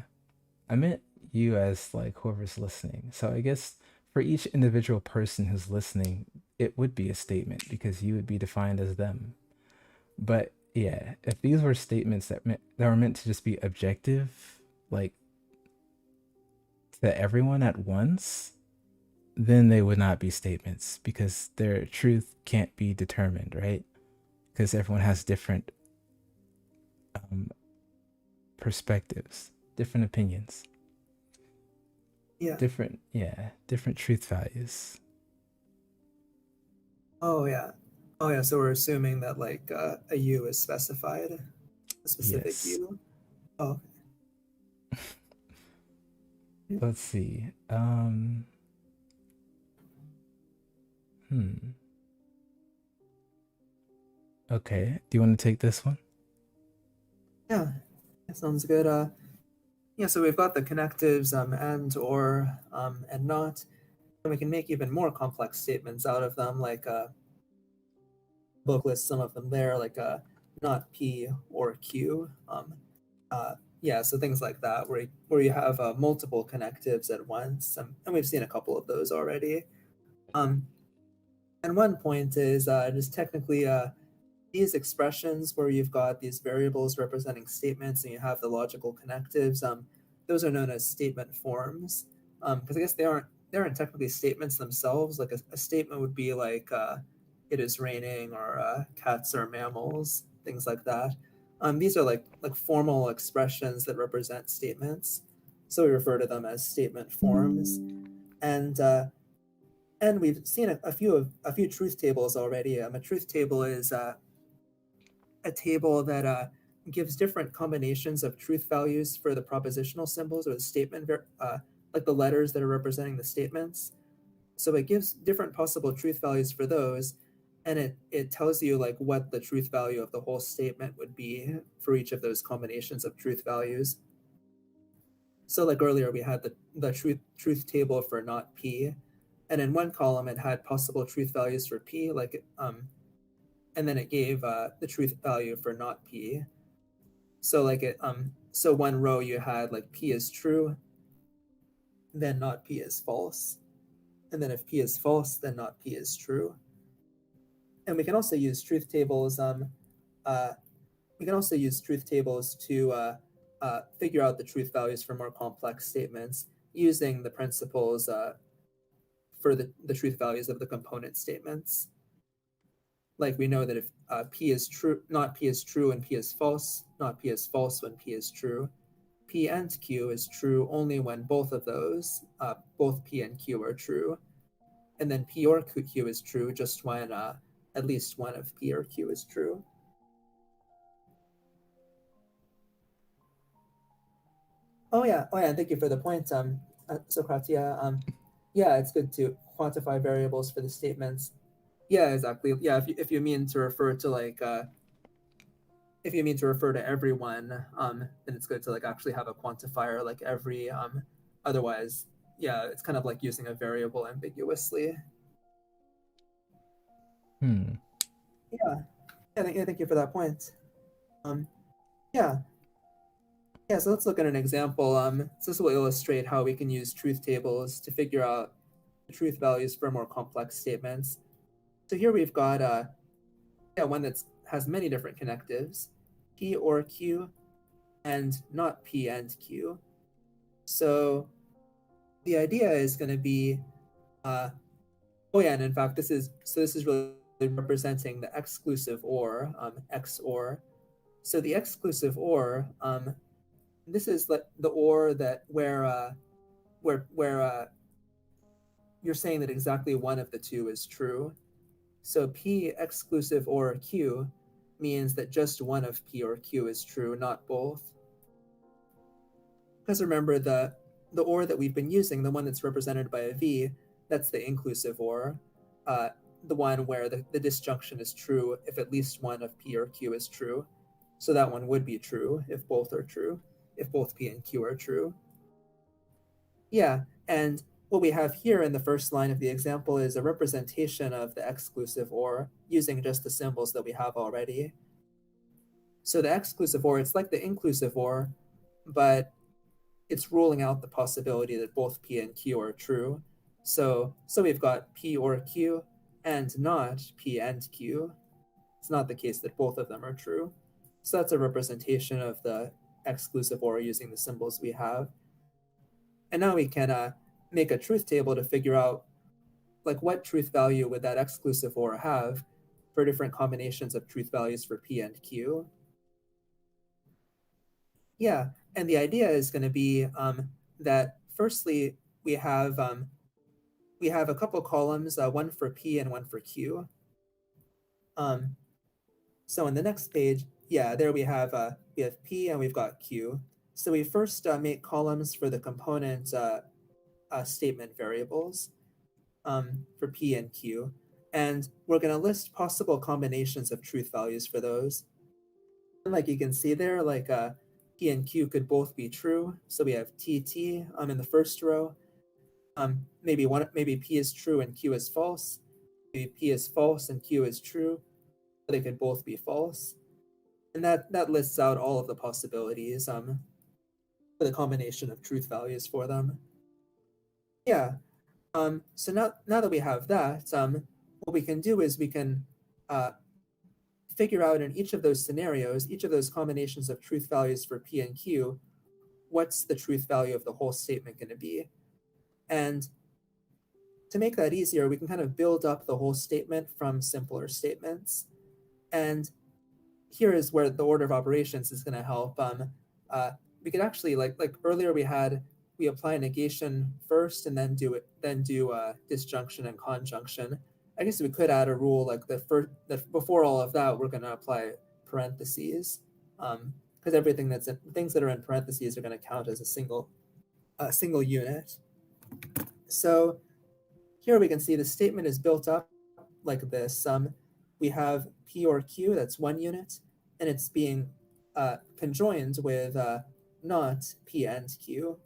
Speaker 1: I meant you as like whoever's listening. So I guess for each individual person who's listening, it would be a statement because you would be defined as them. But yeah, if these were statements that were meant to just be objective, like to everyone at once, then they would not be statements because their truth can't be determined, right? Because everyone has different um, perspectives, different opinions,
Speaker 2: Yeah.
Speaker 1: different truth values.
Speaker 2: Oh yeah. Oh yeah. So we're assuming that like a you is specified, a specific
Speaker 1: Yes.
Speaker 2: you. Oh.
Speaker 1: Let's see. Hmm. Okay. Do you want to take this one?
Speaker 2: Yeah. That sounds good. Yeah. So we've got the connectives and or and not, and we can make even more complex statements out of them, like book lists some of them there, like not P or Q. Yeah, so things like that, where you have multiple connectives at once, and we've seen a couple of those already. Um, and one point is just technically these expressions where you've got these variables representing statements and you have the logical connectives. Those are known as statement forms, because I guess they aren't technically statements themselves. Like a statement would be like it is raining or cats are mammals, things like that. These are like formal expressions that represent statements, so we refer to them as statement forms. And and we've seen a few truth tables already. A truth table is a table that gives different combinations of truth values for the propositional symbols or the statement, like the letters that are representing the statements. So it gives different possible truth values for those, and it tells you like what the truth value of the whole statement would be for each of those combinations of truth values. So like earlier we had the truth table for not p, and in one column it had possible truth values for p, like and then it gave the truth value for not p. So like so one row you had like p is true, then not p is false, and then if p is false, then not p is true. And we can also use truth tables. Uh, we can also use truth tables to figure out the truth values for more complex statements using the principles for the truth values of the component statements. Like we know that if p is true, not p is true, and p is false, not p is false when p is true. P and Q is true only when both of those, both P and Q are true. And then P or Q is true just when at least one of P or Q is true. Oh yeah, thank you for the point, Socratia. Yeah, it's good to quantify variables for the statements. Yeah, exactly. Yeah, if you mean to refer to like if you mean to refer to everyone, then it's good to like actually have a quantifier like every. Otherwise, yeah, it's kind of like using a variable ambiguously.
Speaker 1: Hmm.
Speaker 2: Yeah, yeah, thank you for that point. Um, yeah, Yeah, so let's look at an example. So this will illustrate how we can use truth tables to figure out the truth values for more complex statements. So here we've got one that has many different connectives, P or Q, and not P and Q. So the idea is going to be, oh yeah, and in fact, this is really representing the exclusive or, X or. So the exclusive or, this is like the or that where you're saying that exactly one of the two is true. So P exclusive or Q means that just one of P or Q is true, not both. Because remember, the or that we've been using, the one that's represented by a V, that's the inclusive or, the one where the disjunction is true if at least one of P or Q is true. So that one would be true if both are true, if both P and Q are true. Yeah, and what we have here in the first line of the example is a representation of the exclusive or using just the symbols that we have already. So the exclusive or, it's like the inclusive or, but it's ruling out the possibility that both P and Q are true. So we've got P or Q and not P and Q. It's not the case that both of them are true. So that's a representation of the exclusive or using the symbols we have. And now we can make a truth table to figure out like what truth value would that exclusive or have for different combinations of truth values for P and Q. Yeah, and the idea is going to be that firstly we have a couple columns, one for P and one for Q. So in the next page, yeah, there we have P and we've got Q. So we first make columns for the component statement variables for P and Q, and we're going to list possible combinations of truth values for those. And like you can see there, like P and Q could both be true. So we have TT in the first row. Maybe P is true and Q is false. Maybe P is false and Q is true. They could both be false. And that lists out all of the possibilities for the combination of truth values for them. Yeah. So now that we have that, what we can do is we can figure out in each of those scenarios, each of those combinations of truth values for P and Q, what's the truth value of the whole statement going to be? And to make that easier, we can kind of build up the whole statement from simpler statements. And here is where the order of operations is going to help. We could actually like earlier we apply negation first and then do disjunction and conjunction. I guess we could add a rule like before all of that we're going to apply parentheses, because things that are in parentheses are going to count as a single unit. So here we can see the statement is built up like this. We have P or Q, that's one unit, and it's being conjoined with not P and Q.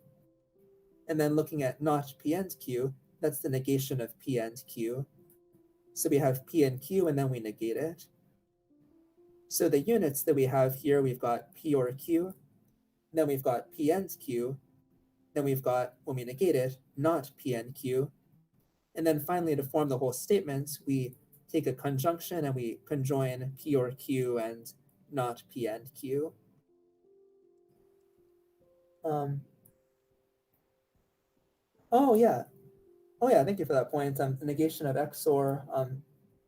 Speaker 2: And then looking at not P and Q, that's the negation of P and Q. So we have P and Q, and then we negate it. So the units that we have here, we've got P or Q, then we've got P and Q, then we've got, when we negate it, not P and Q. And then finally, to form the whole statement, we take a conjunction and we conjoin P or Q and not P and Q. Oh yeah, thank you for that point. Negation of XOR,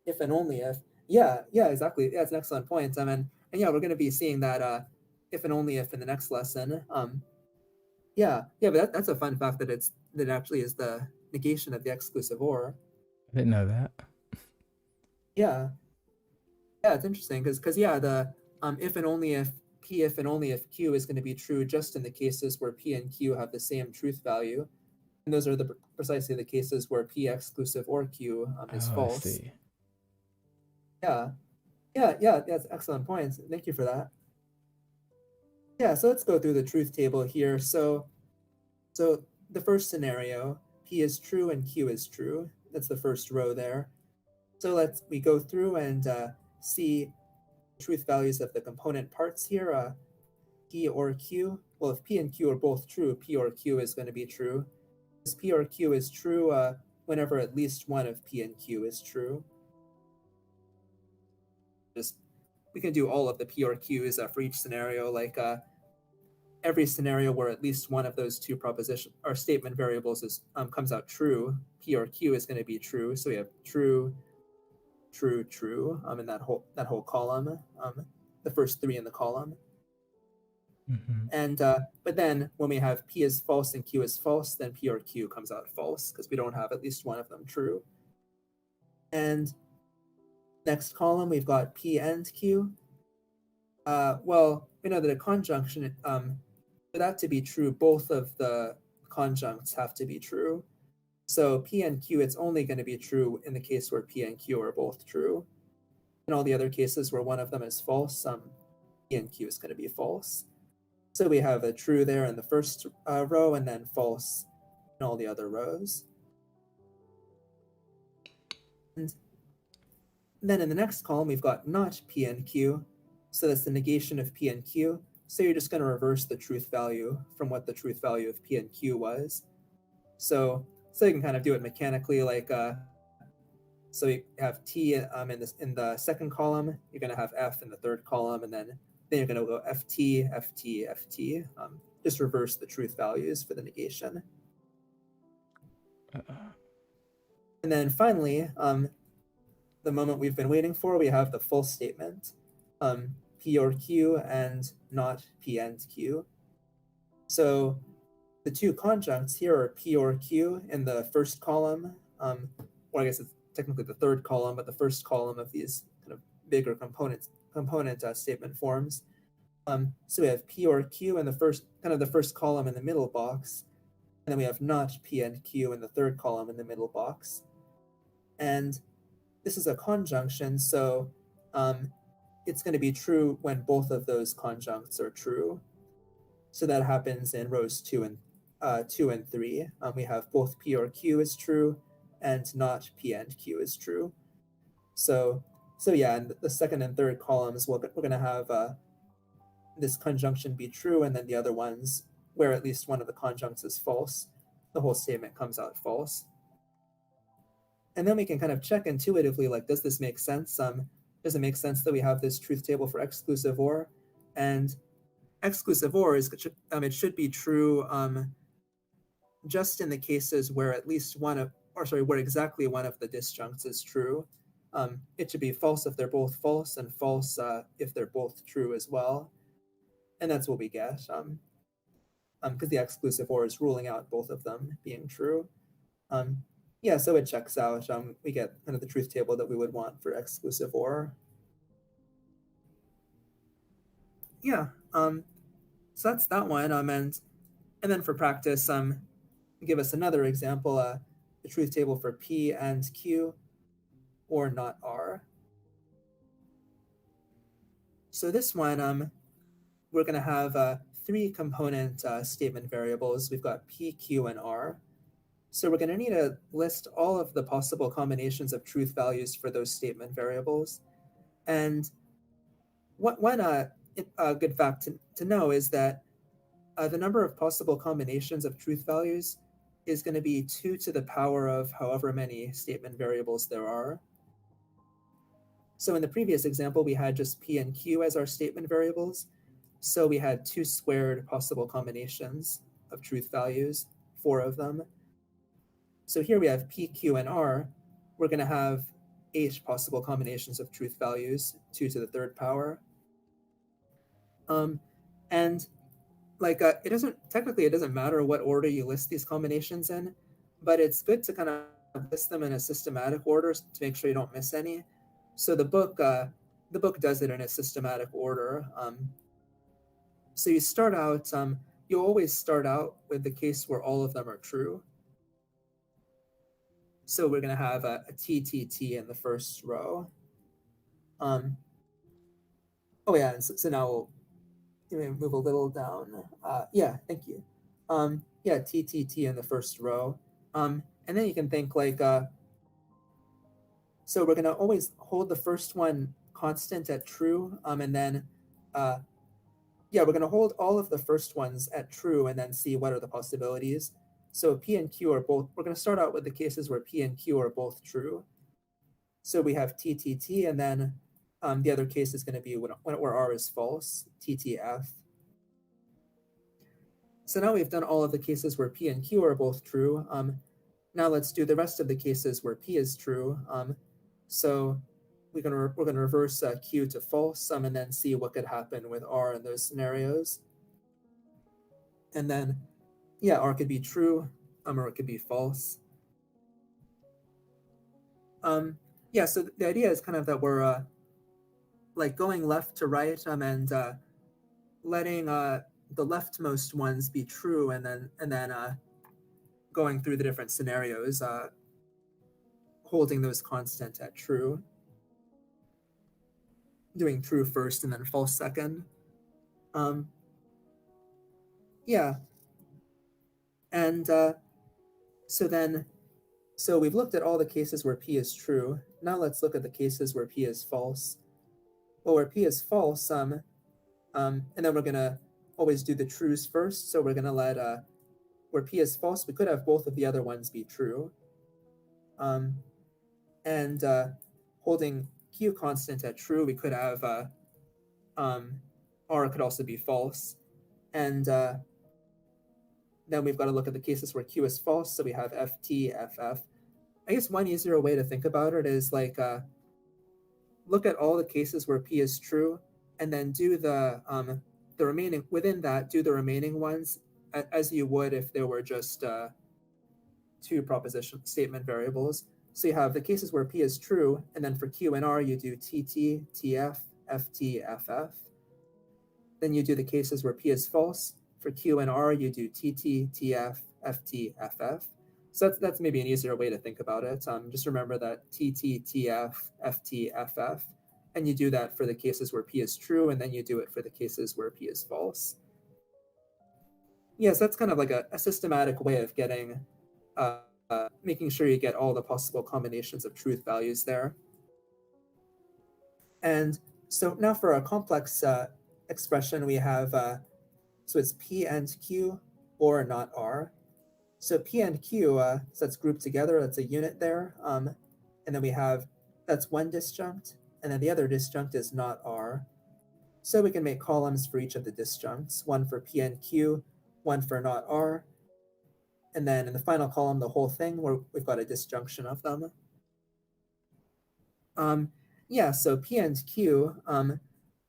Speaker 2: if and only if. Yeah, exactly. Yeah, it's an excellent point. And yeah, we're going to be seeing that if and only if in the next lesson. But that's a fun fact that it actually is the negation of the exclusive or.
Speaker 1: I didn't know that.
Speaker 2: Yeah, it's interesting because the if and only if P if and only if Q is going to be true just in the cases where P and Q have the same truth value. And those are precisely the cases where P exclusive or Q is false.
Speaker 1: I see.
Speaker 2: Yeah, that's an excellent point. Thank you for that. Yeah, so let's go through the truth table here. So the first scenario, P is true and Q is true. That's the first row there. So we go through and see truth values of the component parts here, P or Q. well, if P and Q are both true, P or Q is going to be true. Because P or Q is true whenever at least one of P and Q is true. Just we can do all of the P or Qs for each scenario, like every scenario where at least one of those two proposition or statement variables is comes out true, P or Q is going to be true. So we have true, true, true in that whole column, the first three in the column.
Speaker 1: Mm-hmm.
Speaker 2: And but then when we have P is false and Q is false, then P or Q comes out false because we don't have at least one of them true. And next column we've got P and Q. Well, we know that a conjunction, for that to be true, both of the conjuncts have to be true. So P and Q, it's only going to be true in the case where P and Q are both true. In all the other cases where one of them is false, P and Q is going to be false. So we have a true there in the first row and then false in all the other rows. And then in the next column, we've got not P and Q. So that's the negation of P and Q. So you're just going to reverse the truth value from what the truth value of P and Q was. So you can kind of do it mechanically, like so you have T in the second column. You're going to have F in the third column, and then you're going to go FT, FT, FT. Just reverse the truth values for the negation. And then finally, the moment we've been waiting for, we have the full statement, P or Q and not P and Q. So the two conjuncts here are P or Q in the first column, or I guess it's technically the third column, but the first column of these kind of bigger component statement forms. So we have P or Q in the first column in the middle box, and then we have not P and Q in the third column in the middle box. And this is a conjunction, so it's going to be true when both of those conjuncts are true. So that happens in rows 2 and 3. We have both P or Q is true, and not P and Q is true. So yeah, in the second and third columns, we're going to have this conjunction be true, and then the other ones, where at least one of the conjuncts is false, the whole statement comes out false. And then we can kind of check intuitively, like, does this make sense? Does it make sense that we have this truth table for exclusive OR? And exclusive OR it should be true just in the cases where at least where exactly one of the disjuncts is true. It should be false if they're both false, and false if they're both true as well. And that's what we get, because the exclusive OR is ruling out both of them being true. Yeah, so it checks out. We get kind of the truth table that we would want for exclusive OR. Yeah, so that's that one. And then for practice, give us another example, the truth table for P and Q, or not R. So this one, we're going to have 3 component statement variables. We've got P, Q, and R. So we're going to need to list all of the possible combinations of truth values for those statement variables. And one good fact to know is that the number of possible combinations of truth values is going to be 2 to the power of however many statement variables there are. So in the previous example, we had just P and Q as our statement variables. So we had 2 squared possible combinations of truth values, 4 of them. So here we have P, Q, and R. We're going to have 8 possible combinations of truth values, 2 to the third power. And like it doesn't matter what order you list these combinations in, but it's good to kind of list them in a systematic order to make sure you don't miss any. So the book does it in a systematic order. So you start out, you always start out with the case where all of them are true. So we're going to have a TTT in the first row. Oh yeah, and so now we'll move a little down. Yeah, thank you. Yeah, TTT in the first row. And then you can think like, so we're going to always hold the first one constant at true, and then yeah, we're going to hold all of the first ones at true and then see what are the possibilities. So P and Q are both, we're going to start out with the cases where P and Q are both true. So we have TTT, and then the other case is going to be where R is false, TTF. So now we've done all of the cases where P and Q are both true. Now let's do the rest of the cases where P is true. So we're gonna reverse Q to false, and then see what could happen with R in those scenarios. And then, yeah, R could be true, or it could be false. Yeah, so the idea is kind of that we're like going left to right, and letting the leftmost ones be true, and then going through the different scenarios, holding those constant at true, doing true first and then false second. Yeah, and so we've looked at all the cases where P is true. Now let's look at the cases where P is false. Well, where P is false, and then we're gonna always do the trues first. So we're gonna let where P is false, we could have both of the other ones be true. And holding Q constant at true, we could have R could also be false. And then we've got to look at the cases where Q is false. So we have FT, FF. I guess one easier way to think about it is like look at all the cases where P is true, and then do the remaining, within that, do the remaining ones as you would if there were just two proposition statement variables. So you have the cases where P is true, and then for Q and R, you do TT, TF, FT, FF. Then you do the cases where P is false. For Q and R, you do TT, TF, FT, FF. So that's maybe an easier way to think about it. Just remember that TT, TF, FT, FF, and you do that for the cases where P is true, and then you do it for the cases where P is false. Yes, that's kind of like a systematic way of getting, making sure you get all the possible combinations of truth values there. And so now for our complex expression, we have, so it's P and Q or not R. So P and Q, so that's grouped together, that's a unit there. And then we have, that's one disjunct, and then the other disjunct is not R. So we can make columns for each of the disjuncts, one for P and Q, one for not R. And then in the final column, the whole thing, where we've got a disjunction of them. Yeah, so P and Q,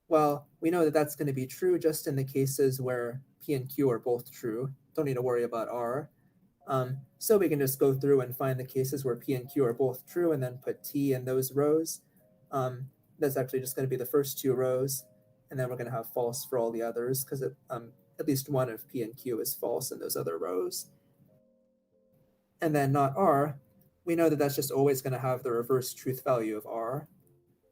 Speaker 2: well, we know that that's going to be true just in the cases where P and Q are both true. Don't need to worry about R. So we can just go through and find the cases where P and Q are both true and then put T in those rows. That's actually just going to be the first two rows, and then we're going to have false for all the others because at least one of P and Q is false in those other rows. And then not R, we know that that's just always going to have the reverse truth value of R.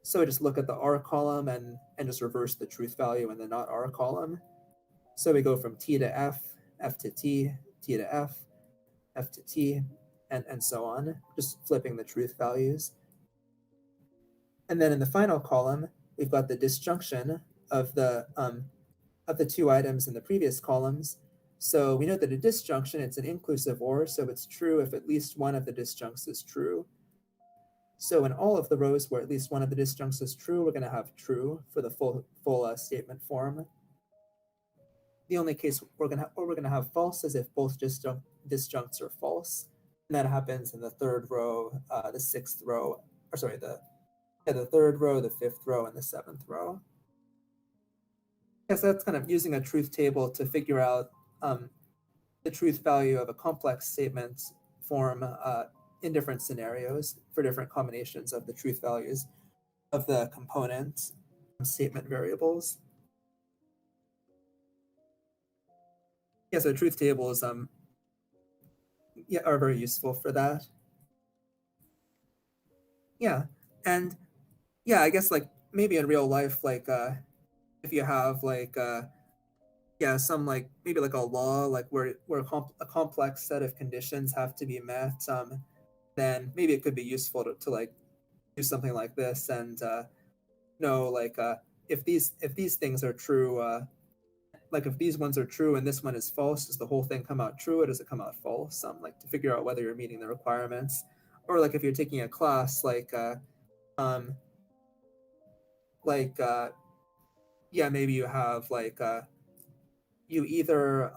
Speaker 2: So we just look at the R column and just reverse the truth value in the not R column. So we go from T to F, F to T, T to F, F to T, and so on, just flipping the truth values. And then in the final column, we've got the disjunction of the two items in the previous columns. So we know that a disjunction, it's an inclusive OR, so it's true if at least one of the disjuncts is true. So in all of the rows where at least one of the disjuncts is true, we're going to have true for the full statement form. The only case we're going to have false is if both disjuncts are false, and that happens in the third row, the sixth row, or sorry, the third row, the fifth row, and the seventh row. Yes, that's kind of using a truth table to figure out the truth value of a complex statement form in different scenarios for different combinations of the truth values of the component statement variables. Yeah, so truth tables are very useful for that. Yeah, and yeah, I guess like maybe in real life, like if you have like some like maybe like a law like where a complex set of conditions have to be met, then maybe it could be useful to like do something like this and know like if these things are true, like if these ones are true and this one is false, does the whole thing come out true or does it come out false? Like to figure out whether you're meeting the requirements, or like if you're taking a class um, like yeah, maybe you have you either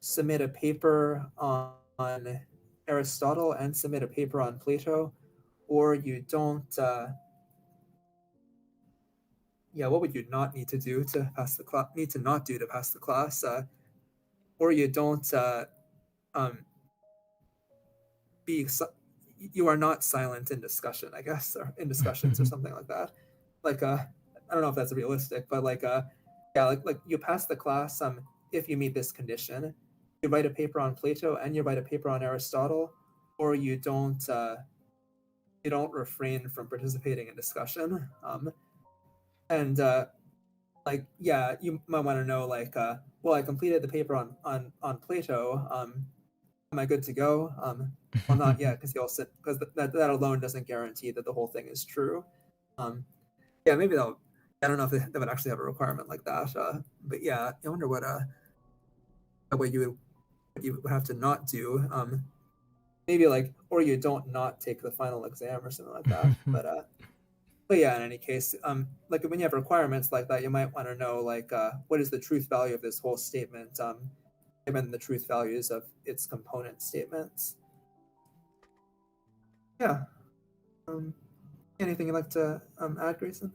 Speaker 2: submit a paper on Aristotle and submit a paper on Plato, or you don't. Yeah, what would you not need to do to pass the class? Need to not do to pass the class, or you don't um, be. You are not silent in discussion, I guess, or in discussions or something like that. Like, I don't know if that's realistic, but yeah, like you pass the class if you meet this condition. You write a paper on Plato and you write a paper on Aristotle, or you don't refrain from participating in discussion. And like yeah, you might want to know well, I completed the paper on Plato. Am I good to go? Well, not yet, because that alone doesn't guarantee that the whole thing is true. Yeah, maybe they'll. I don't know if they would actually have a requirement like that. But yeah, I wonder what you would have to not do. Maybe or you don't not take the final exam or something like that. But yeah, in any case, like when you have requirements like that, you might want to know what is the truth value of this whole statement, given the truth values of its component statements. Yeah. Anything you'd like to add, Grayson?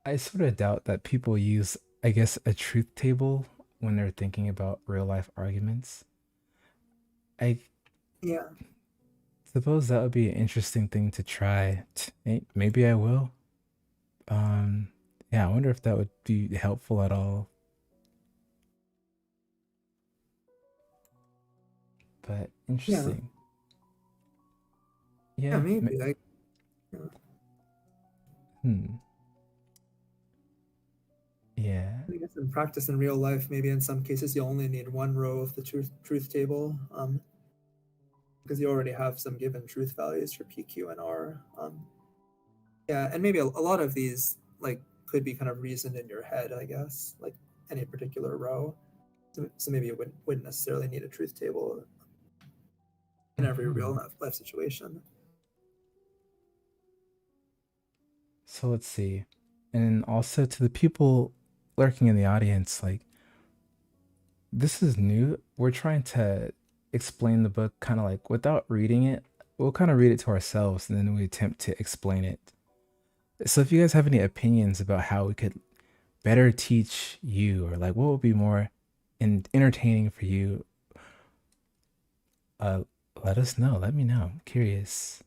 Speaker 1: I sort of doubt that people use, I guess, a truth table when they're thinking about real life arguments. I
Speaker 2: Yeah.
Speaker 1: suppose that would be an interesting thing to try. Maybe I will. Yeah, I wonder if that would be helpful at all. But interesting.
Speaker 2: Yeah,
Speaker 1: Yeah.
Speaker 2: maybe.
Speaker 1: Yeah.
Speaker 2: I guess in practice in real life, maybe in some cases you only need one row of the truth table, because you already have some given truth values for P, Q, and R. Yeah, and maybe a lot of these could be kind of reasoned in your head, I guess, like any particular row. So maybe you wouldn't necessarily need a truth table in every real life situation.
Speaker 1: So let's see. And also to the people lurking in the audience, this is new. We're trying to explain the book kind of without reading it. We'll kind of read it to ourselves and then we attempt to explain it. So if you guys have any opinions about how we could better teach you, or what would be more entertaining for you, let us know. Let me know. I'm curious.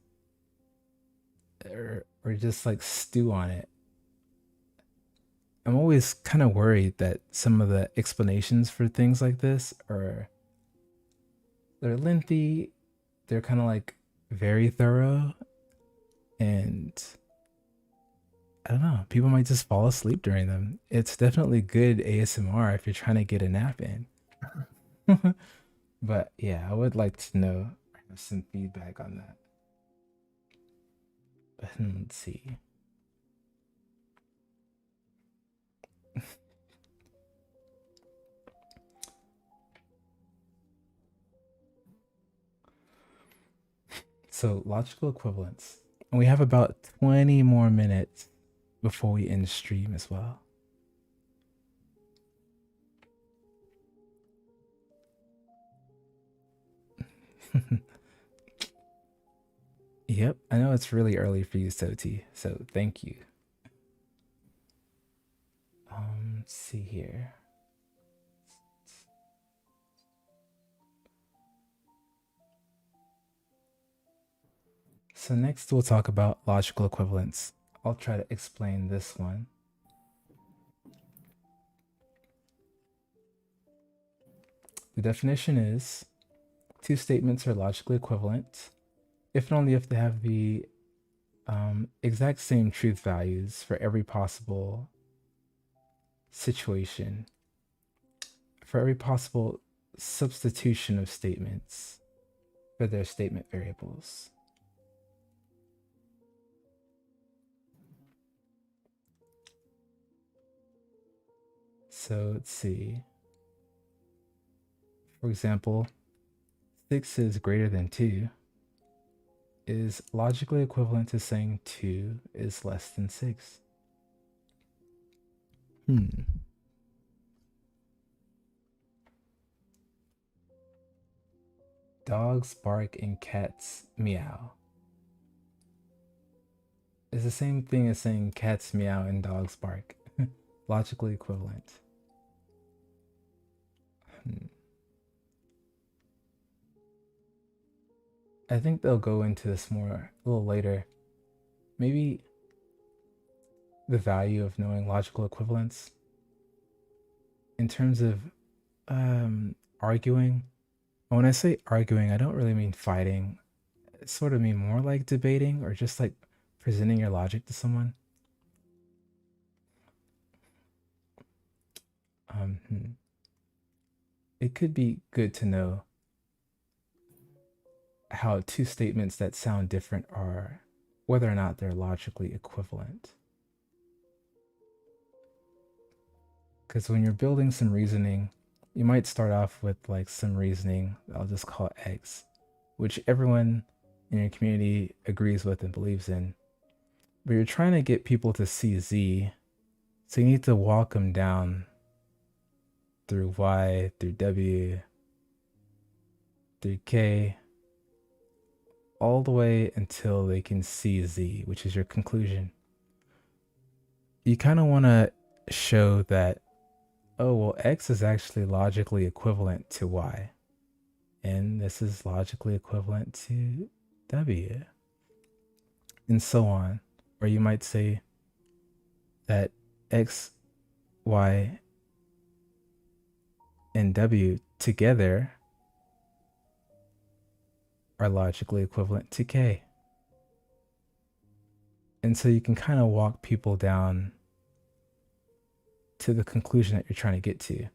Speaker 1: Or just stew on it. I'm always kind of worried that some of the explanations for things like this they're lengthy, they're kind of very thorough, and I don't know, people might just fall asleep during them. It's definitely good ASMR if you're trying to get a nap in. But yeah, I would like to know, have some feedback on that. But let's see. So logical equivalence. And we have about 20 more minutes before we end stream as well. Yep, I know it's really early for you, Soti, so thank you. Let's see here. So next we'll talk about logical equivalence. I'll try to explain this one. The definition is two statements are logically equivalent if and only if they have the exact same truth values for every possible situation, for every possible substitution of statements for their statement variables. So let's see. For example, 6 is greater than 2 is logically equivalent to saying 2 is less than 6. Dogs bark and cats meow is the same thing as saying cats meow and dogs bark. Logically equivalent. I think they'll go into this more a little later. Maybe the value of knowing logical equivalence in terms of arguing. When I say arguing, I don't really mean fighting. I sort of mean more like debating or just like presenting your logic to someone. It could be good to know how two statements that sound different are, whether or not they're logically equivalent. Because when you're building some reasoning, you might start off with like some reasoning, I'll just call it X, which everyone in your community agrees with and believes in. But you're trying to get people to see Z, so you need to walk them down through Y, through W, through K, all the way until they can see Z, which is your conclusion. You kind of want to show that, oh, well, X is actually logically equivalent to Y, and this is logically equivalent to W, and so on. Or you might say that X, Y, and W together are logically equivalent to K. And so you can kind of walk people down to the conclusion that you're trying to get to.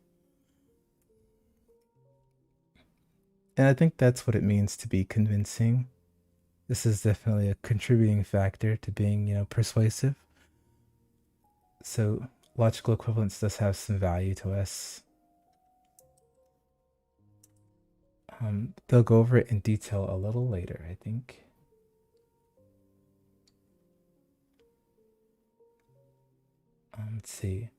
Speaker 1: And I think that's what it means to be convincing. This is definitely a contributing factor to being, persuasive. So logical equivalence does have some value to us. They'll go over it in detail a little later, I think. Let's see.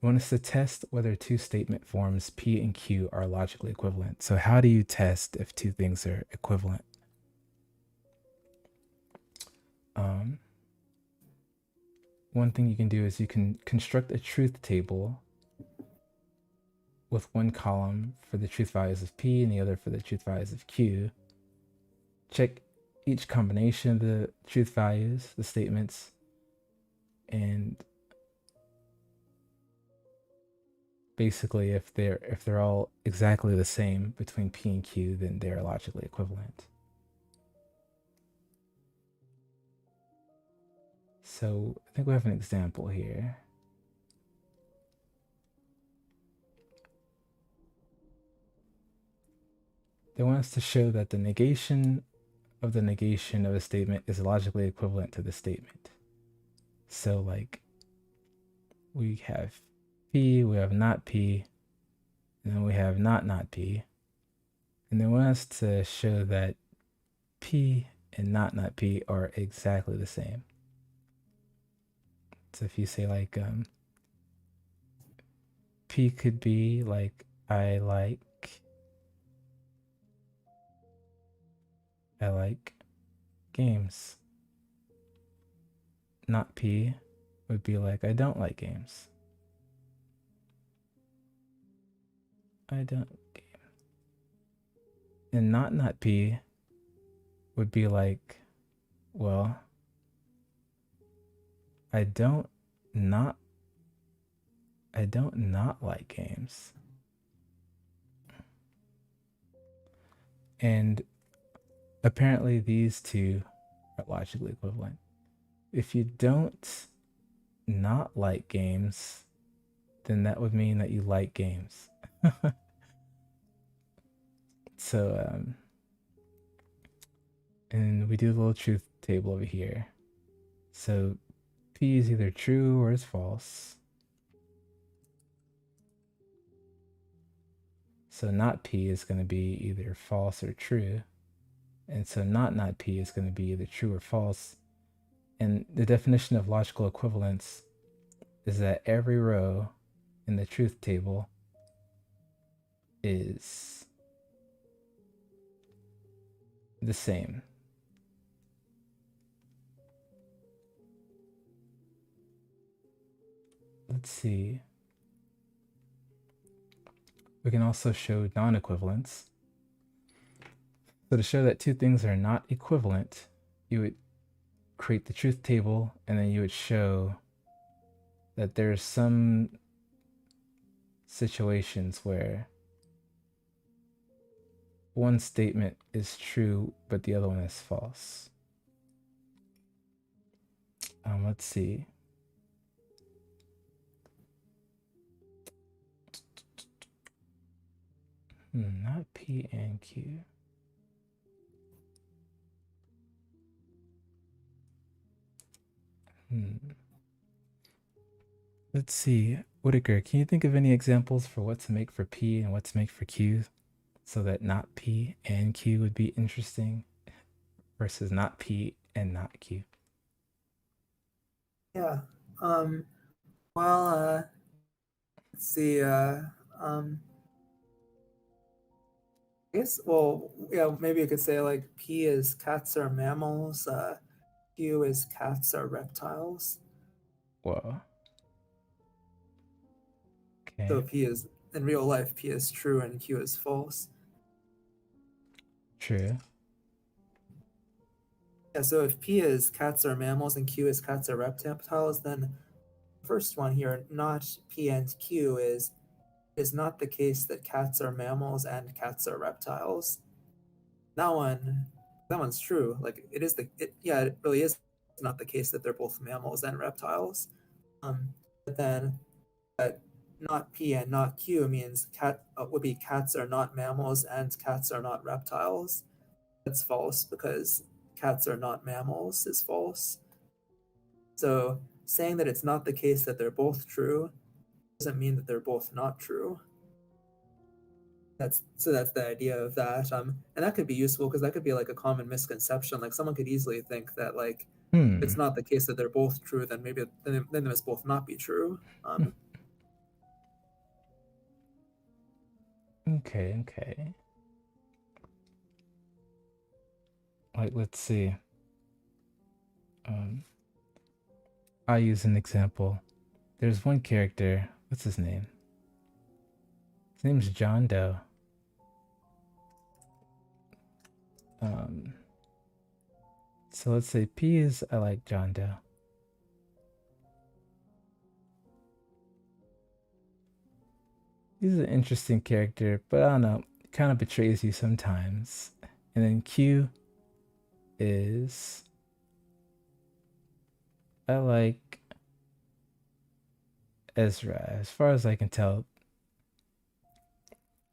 Speaker 1: They want us to test whether two statement forms P and Q are logically equivalent. So how do you test if two things are equivalent? One thing you can do is you can construct a truth table with one column for the truth values of P and the other for the truth values of Q. Check each combination of the truth values, the statements, and basically if they're all exactly the same between P and Q, then they're logically equivalent. So I think we have an example here. They want us to show that the negation of a statement is logically equivalent to the statement. So like we have P, we have not P, and then we have not P. And they want us to show that P and not P are exactly the same. So if you say like P could be like I like games. Not P would be like I don't like games. I don't game. And not P would be like, well, I don't not like games. And apparently these two are logically equivalent. If you don't not like games, then that would mean that you like games. So, and we do a little truth table over here. So P is either true or is false. So not P is going to be either false or true. And so not P is going to be either true or false. And the definition of logical equivalence is that every row in the truth table is the same. Let's see. We can also show non-equivalence. So to show that two things are not equivalent, you would create the truth table and then you would show that there's some situations where one statement is true but the other one is false. Let's see. Not P and Q. Let's see. Whiticker, can you think of any examples for what to make for P and what to make for Q so that not P and Q would be interesting versus not P and not Q?
Speaker 2: Yeah. Well, let's see. I guess, well, yeah, maybe you could say like P is cats are mammals, Q is cats are reptiles.
Speaker 1: Whoa.
Speaker 2: So
Speaker 1: Okay.
Speaker 2: P is, in real life, P is true and Q is false.
Speaker 1: True.
Speaker 2: Yeah, so if P is cats are mammals and Q is cats are reptiles, then the first one here, not P and Q, is not the case that cats are mammals and cats are reptiles. That one's true. Like yeah, it really is not the case that they're both mammals and reptiles. But then not P and not Q means cat would be cats are not mammals and cats are not reptiles. That's false because cats are not mammals is false. So saying that it's not the case that they're both true doesn't mean that they're both not true. That's the idea of that. And that could be useful because that could be like a common misconception. Like someone could easily think that like it's not the case that they're both true, then maybe then they must both not be true.
Speaker 1: Okay. Like, let's see. I'll use an example. There's one character. What's his name? His name's John Doe. So let's say P is I like John Doe. He's an interesting character, but I don't know, kind of betrays you sometimes. And then Q is I like Ezra. As far as I can tell,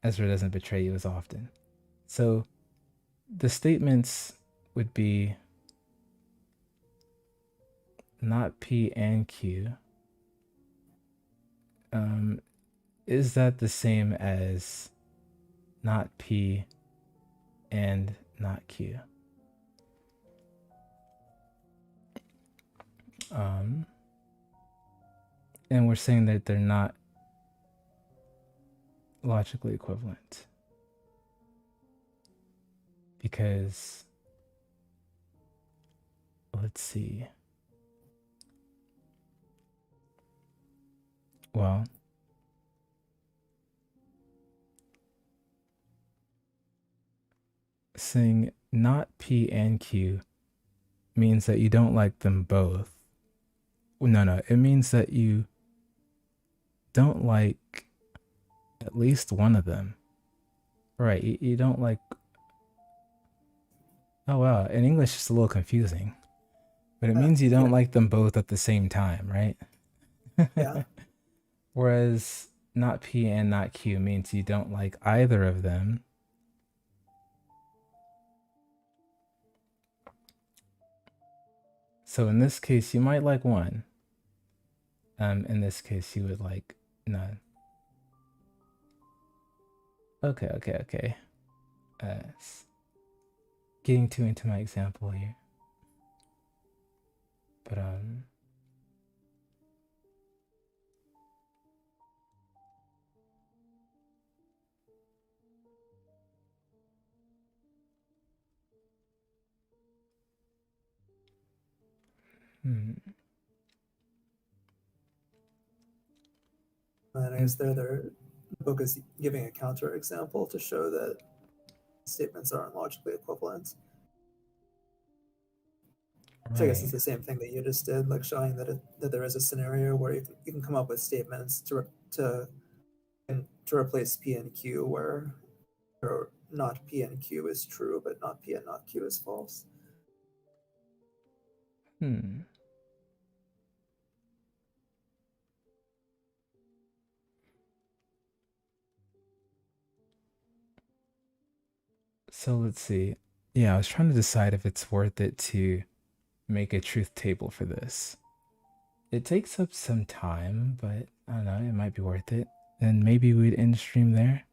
Speaker 1: Ezra doesn't betray you as often. So the statements would be not P and Q. Is that the same as not P and not Q? And we're saying that they're not logically equivalent because let's see. Well, saying not P and Q means that you don't like them both. No, it means that you don't like at least one of them. Right, you don't like. Oh wow, in English it's a little confusing. But it means you don't like them both at the same time, right?
Speaker 2: Yeah.
Speaker 1: Whereas not P and not Q means you don't like either of them. So in this case, you might like one. In this case, you would like none. Okay. Getting too into my example here. But hmm.
Speaker 2: And I guess the book is giving a counterexample to show that statements aren't logically equivalent. Which I guess is
Speaker 1: Right.
Speaker 2: the same thing that you just did, like showing that that there is a scenario where you can come up with statements to replace P and Q where or not P and Q is true, but not P and not Q is false.
Speaker 1: Hmm. So let's see. Yeah, I was trying to decide if it's worth it to make a truth table for this. It takes up some time, but I don't know, it might be worth it. And maybe we'd end stream there.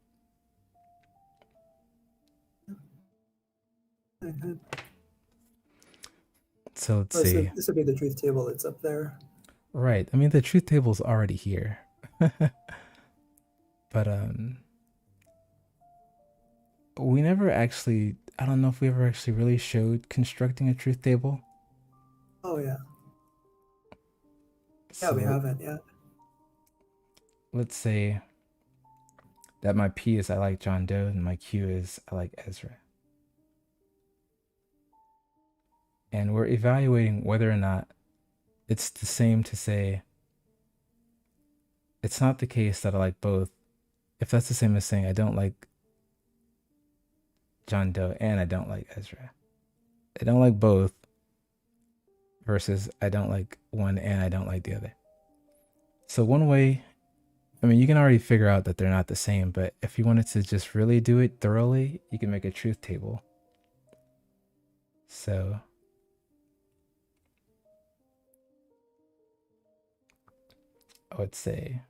Speaker 1: So let's
Speaker 2: Oh, so
Speaker 1: see.
Speaker 2: this would be the truth table that's up there.
Speaker 1: Right. I mean, the truth table's already here. But we never actually, I don't know if we ever actually really showed constructing a truth table.
Speaker 2: Oh yeah. Yeah, we
Speaker 1: So
Speaker 2: haven't yet.
Speaker 1: let's say that my P is I like John Doe and my Q is I like Ezra. And we're evaluating whether or not it's the same to say it's not the case that I like both. If that's the same as saying I don't like John Doe and I don't like Ezra. I don't like both versus I don't like one and I don't like the other. So one way, I mean, you can already figure out that they're not the same, but if you wanted to just really do it thoroughly, you can make a truth table. So I would say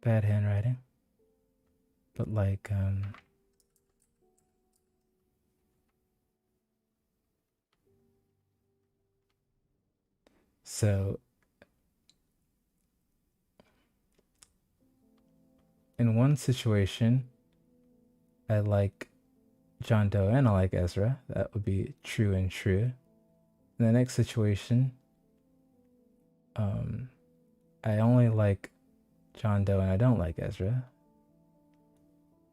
Speaker 1: bad handwriting, but like so in one situation, I like John Doe and I like Ezra. That would be true and true. In the next situation, um, I only like John Doe and I don't like Ezra.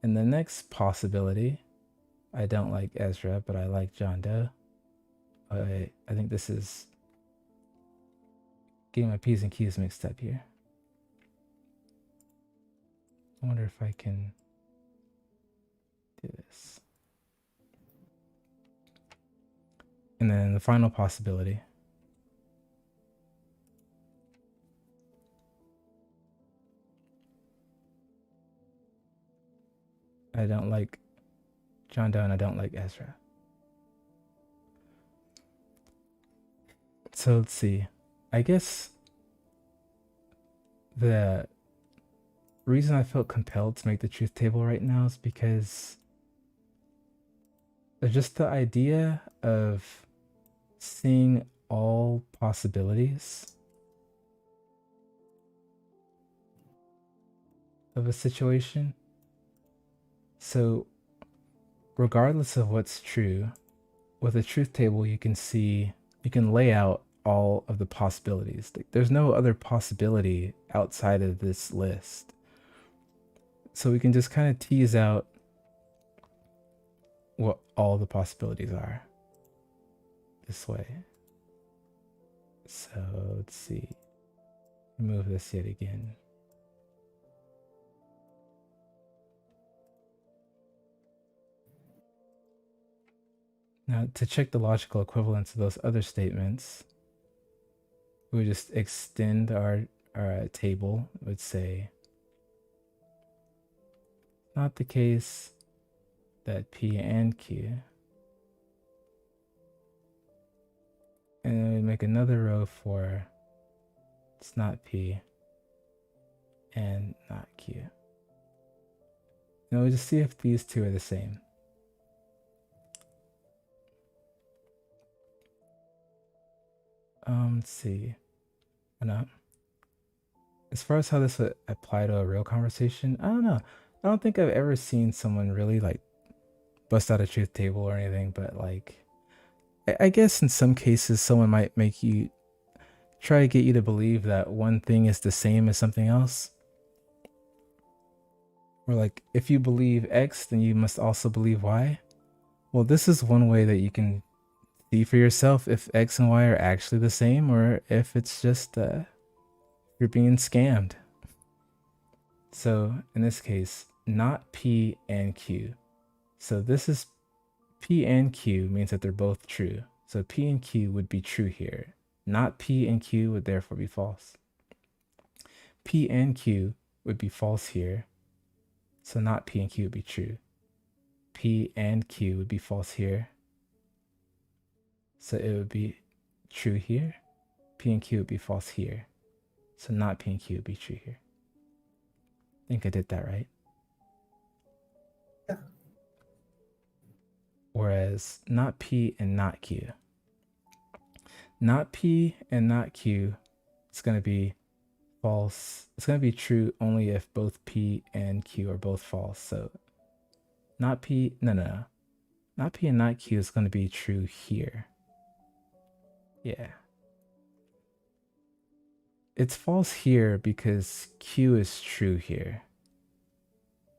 Speaker 1: In the next possibility, I don't like Ezra, but I like John Doe. I think this is getting my P's and Q's mixed up here. I wonder if I can do this. And then the final possibility. I don't like John Doe and I don't like Ezra. So let's see. I guess the reason I felt compelled to make the truth table right now is because just the idea of seeing all possibilities of a situation. So, regardless of what's true, with a truth table, you can lay out all of the possibilities. There's no other possibility outside of this list. So we can just kind of tease out what all the possibilities are this way. So let's see. Remove this yet again. Now, to check the logical equivalence of those other statements, we would just extend our table. It would say, not the case that P and Q. And then we make another row for It's not P and not Q. Now we'll just see if these two are the same. Let's see. No. As far as how this would apply to a real conversation, I don't know. I don't think I've ever seen someone really like bust out a truth table or anything, but like, I guess in some cases someone might make you try to get you to believe that one thing is the same as something else. Or like, if you believe X, then you must also believe Y. Well, this is one way that you can see for yourself if X and Y are actually the same, or if it's just you're being scammed. So in this case, not P and Q. So this is P and Q means that they're both true. So P and Q would be true here. Not P and Q would therefore be false. P and Q would be false here. So not P and Q would be true. P and Q would be false here. So it would be true here. P and Q would be false here. So not P and Q would be true here. I think I did that right.
Speaker 2: Yeah.
Speaker 1: Whereas not P and not Q. Not P and not Q, it's going to be false. It's going to be true only if both P and Q are both false. So not P, no. Not P and not Q is going to be true here. Yeah. It's false here because Q is true here.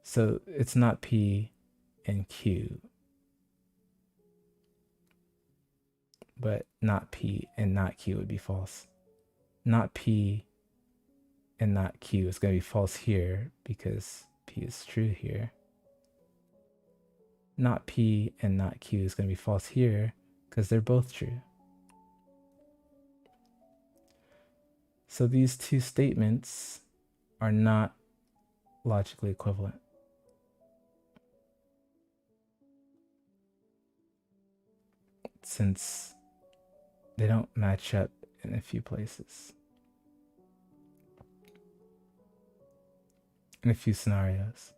Speaker 1: So it's not P and Q. But not P and not Q would be false. Not P and not Q is going to be false here because P is true here. Not P and not Q is going to be false here because they're both true. So these two statements are not logically equivalent. Since they don't match up in a few places. In a few scenarios.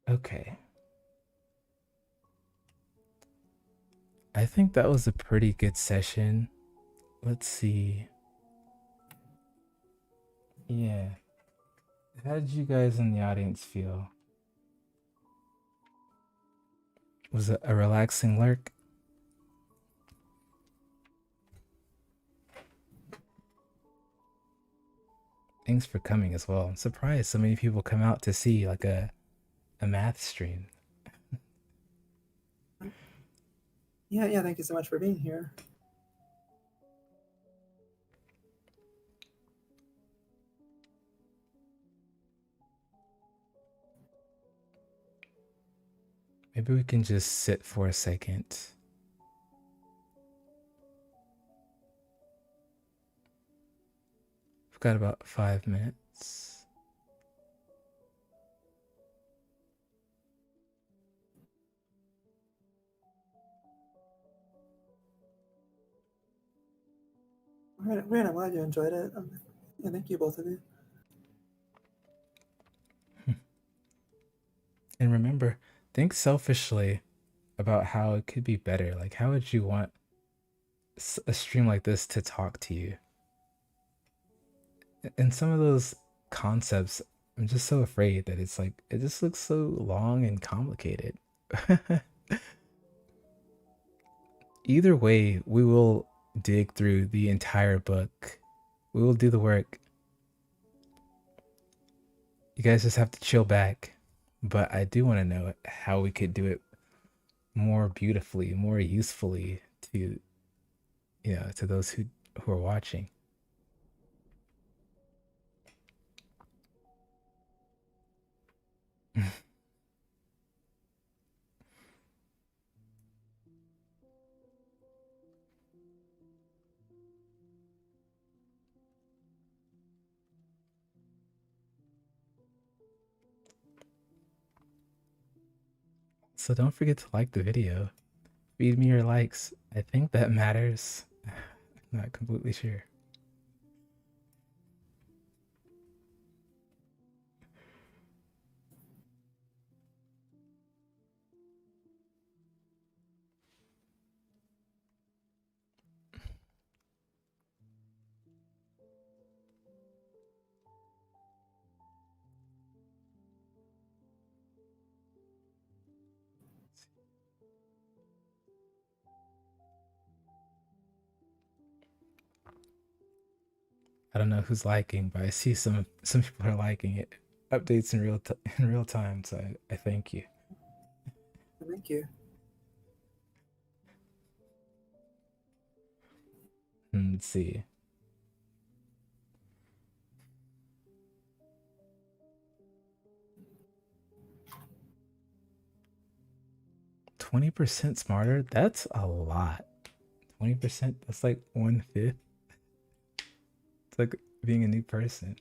Speaker 1: Okay. I think that was a pretty good session. Let's see. Yeah. How did you guys in the audience feel? Was it a relaxing lurk? Thanks for coming as well. I'm surprised so many people come out to see like a math stream.
Speaker 2: Yeah, thank you so much for being here.
Speaker 1: Maybe we can just sit for a second. We've got about 5 minutes.
Speaker 2: Great, I'm glad you enjoyed it. Yeah, thank you, both of you.
Speaker 1: And remember, think selfishly about how it could be better. Like, how would you want a stream like this to talk to you? And some of those concepts, I'm just so afraid that it's like, it just looks so long and complicated. Either way, we will dig through the entire book. We will do the work. You guys just have to chill back. But I do want to know how we could do it more beautifully, more usefully to, to those who are watching. So don't forget to like the video. Feed me your likes. I think that matters. I'm not completely sure. I don't know who's liking, but I see some people are liking it. Updates in in real time, so I thank you.
Speaker 2: Thank you.
Speaker 1: Let's see. 20% smarter? That's a lot. 20%? That's like 1/5. It's like being a new person.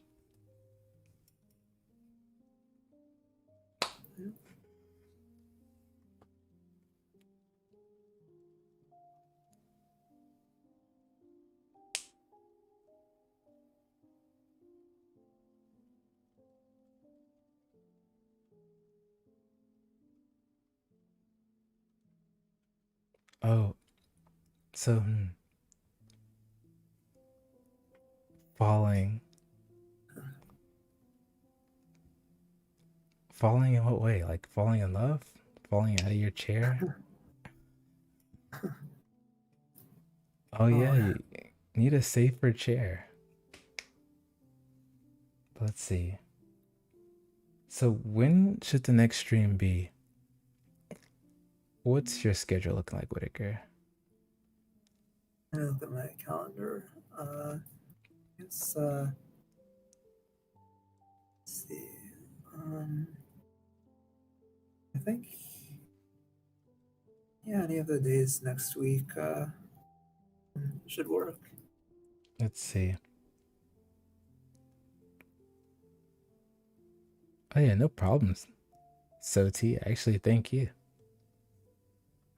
Speaker 1: Oh, so falling. Falling in what way? Like falling in love? Falling out of your chair? Oh yeah,
Speaker 2: Oh,
Speaker 1: you need a safer chair. Let's see. So when should the next stream be? What's your schedule looking like, Whitaker?
Speaker 2: I look at my calendar. It's let's see. I think yeah, any of the days next week should work.
Speaker 1: Let's see. Oh yeah, no problems. So T, actually, thank you.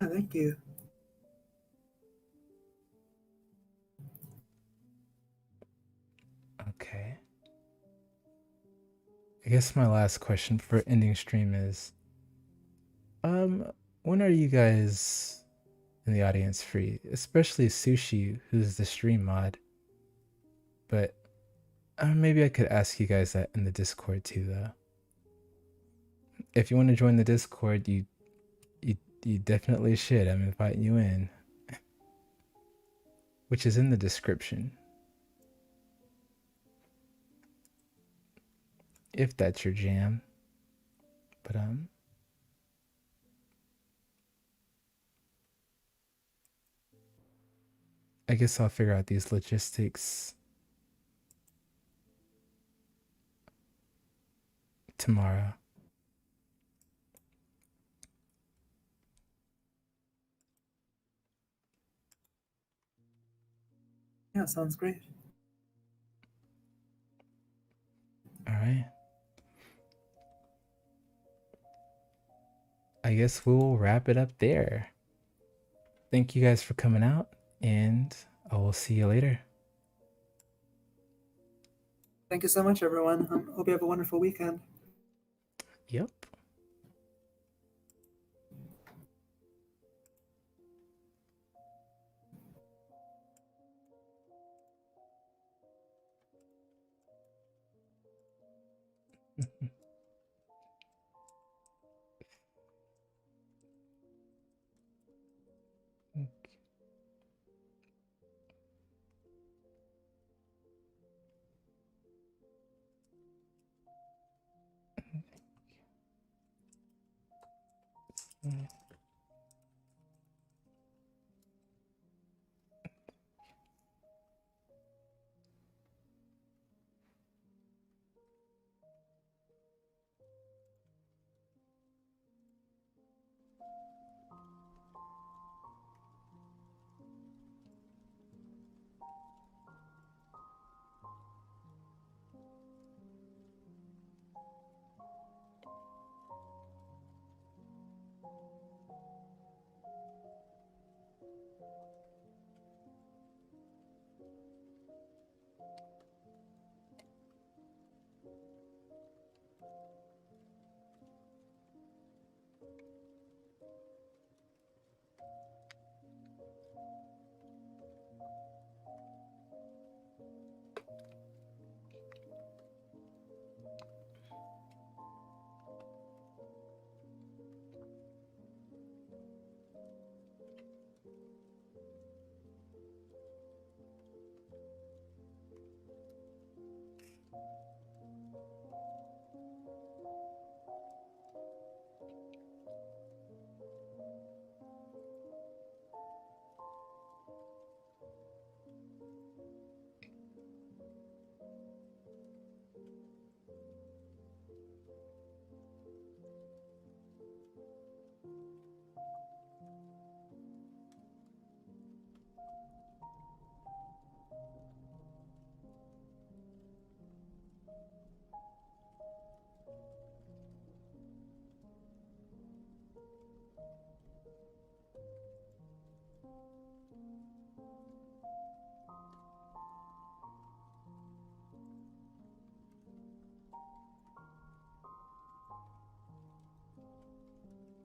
Speaker 2: Thank you.
Speaker 1: Okay. I guess my last question for ending stream is, when are you guys in the audience free? Especially Sushi, who's the stream mod. But maybe I could ask you guys that in the Discord too, though. If you want to join the Discord, you definitely should. I'm inviting you in, which is in the description. If that's your jam. But I guess I'll figure out these logistics tomorrow.
Speaker 2: Yeah, sounds great.
Speaker 1: All right. I guess we'll wrap it up there. Thank you guys for coming out, and I will see you later.
Speaker 2: Thank you so much, everyone. Hope you have a wonderful weekend.
Speaker 1: Yep. Mm.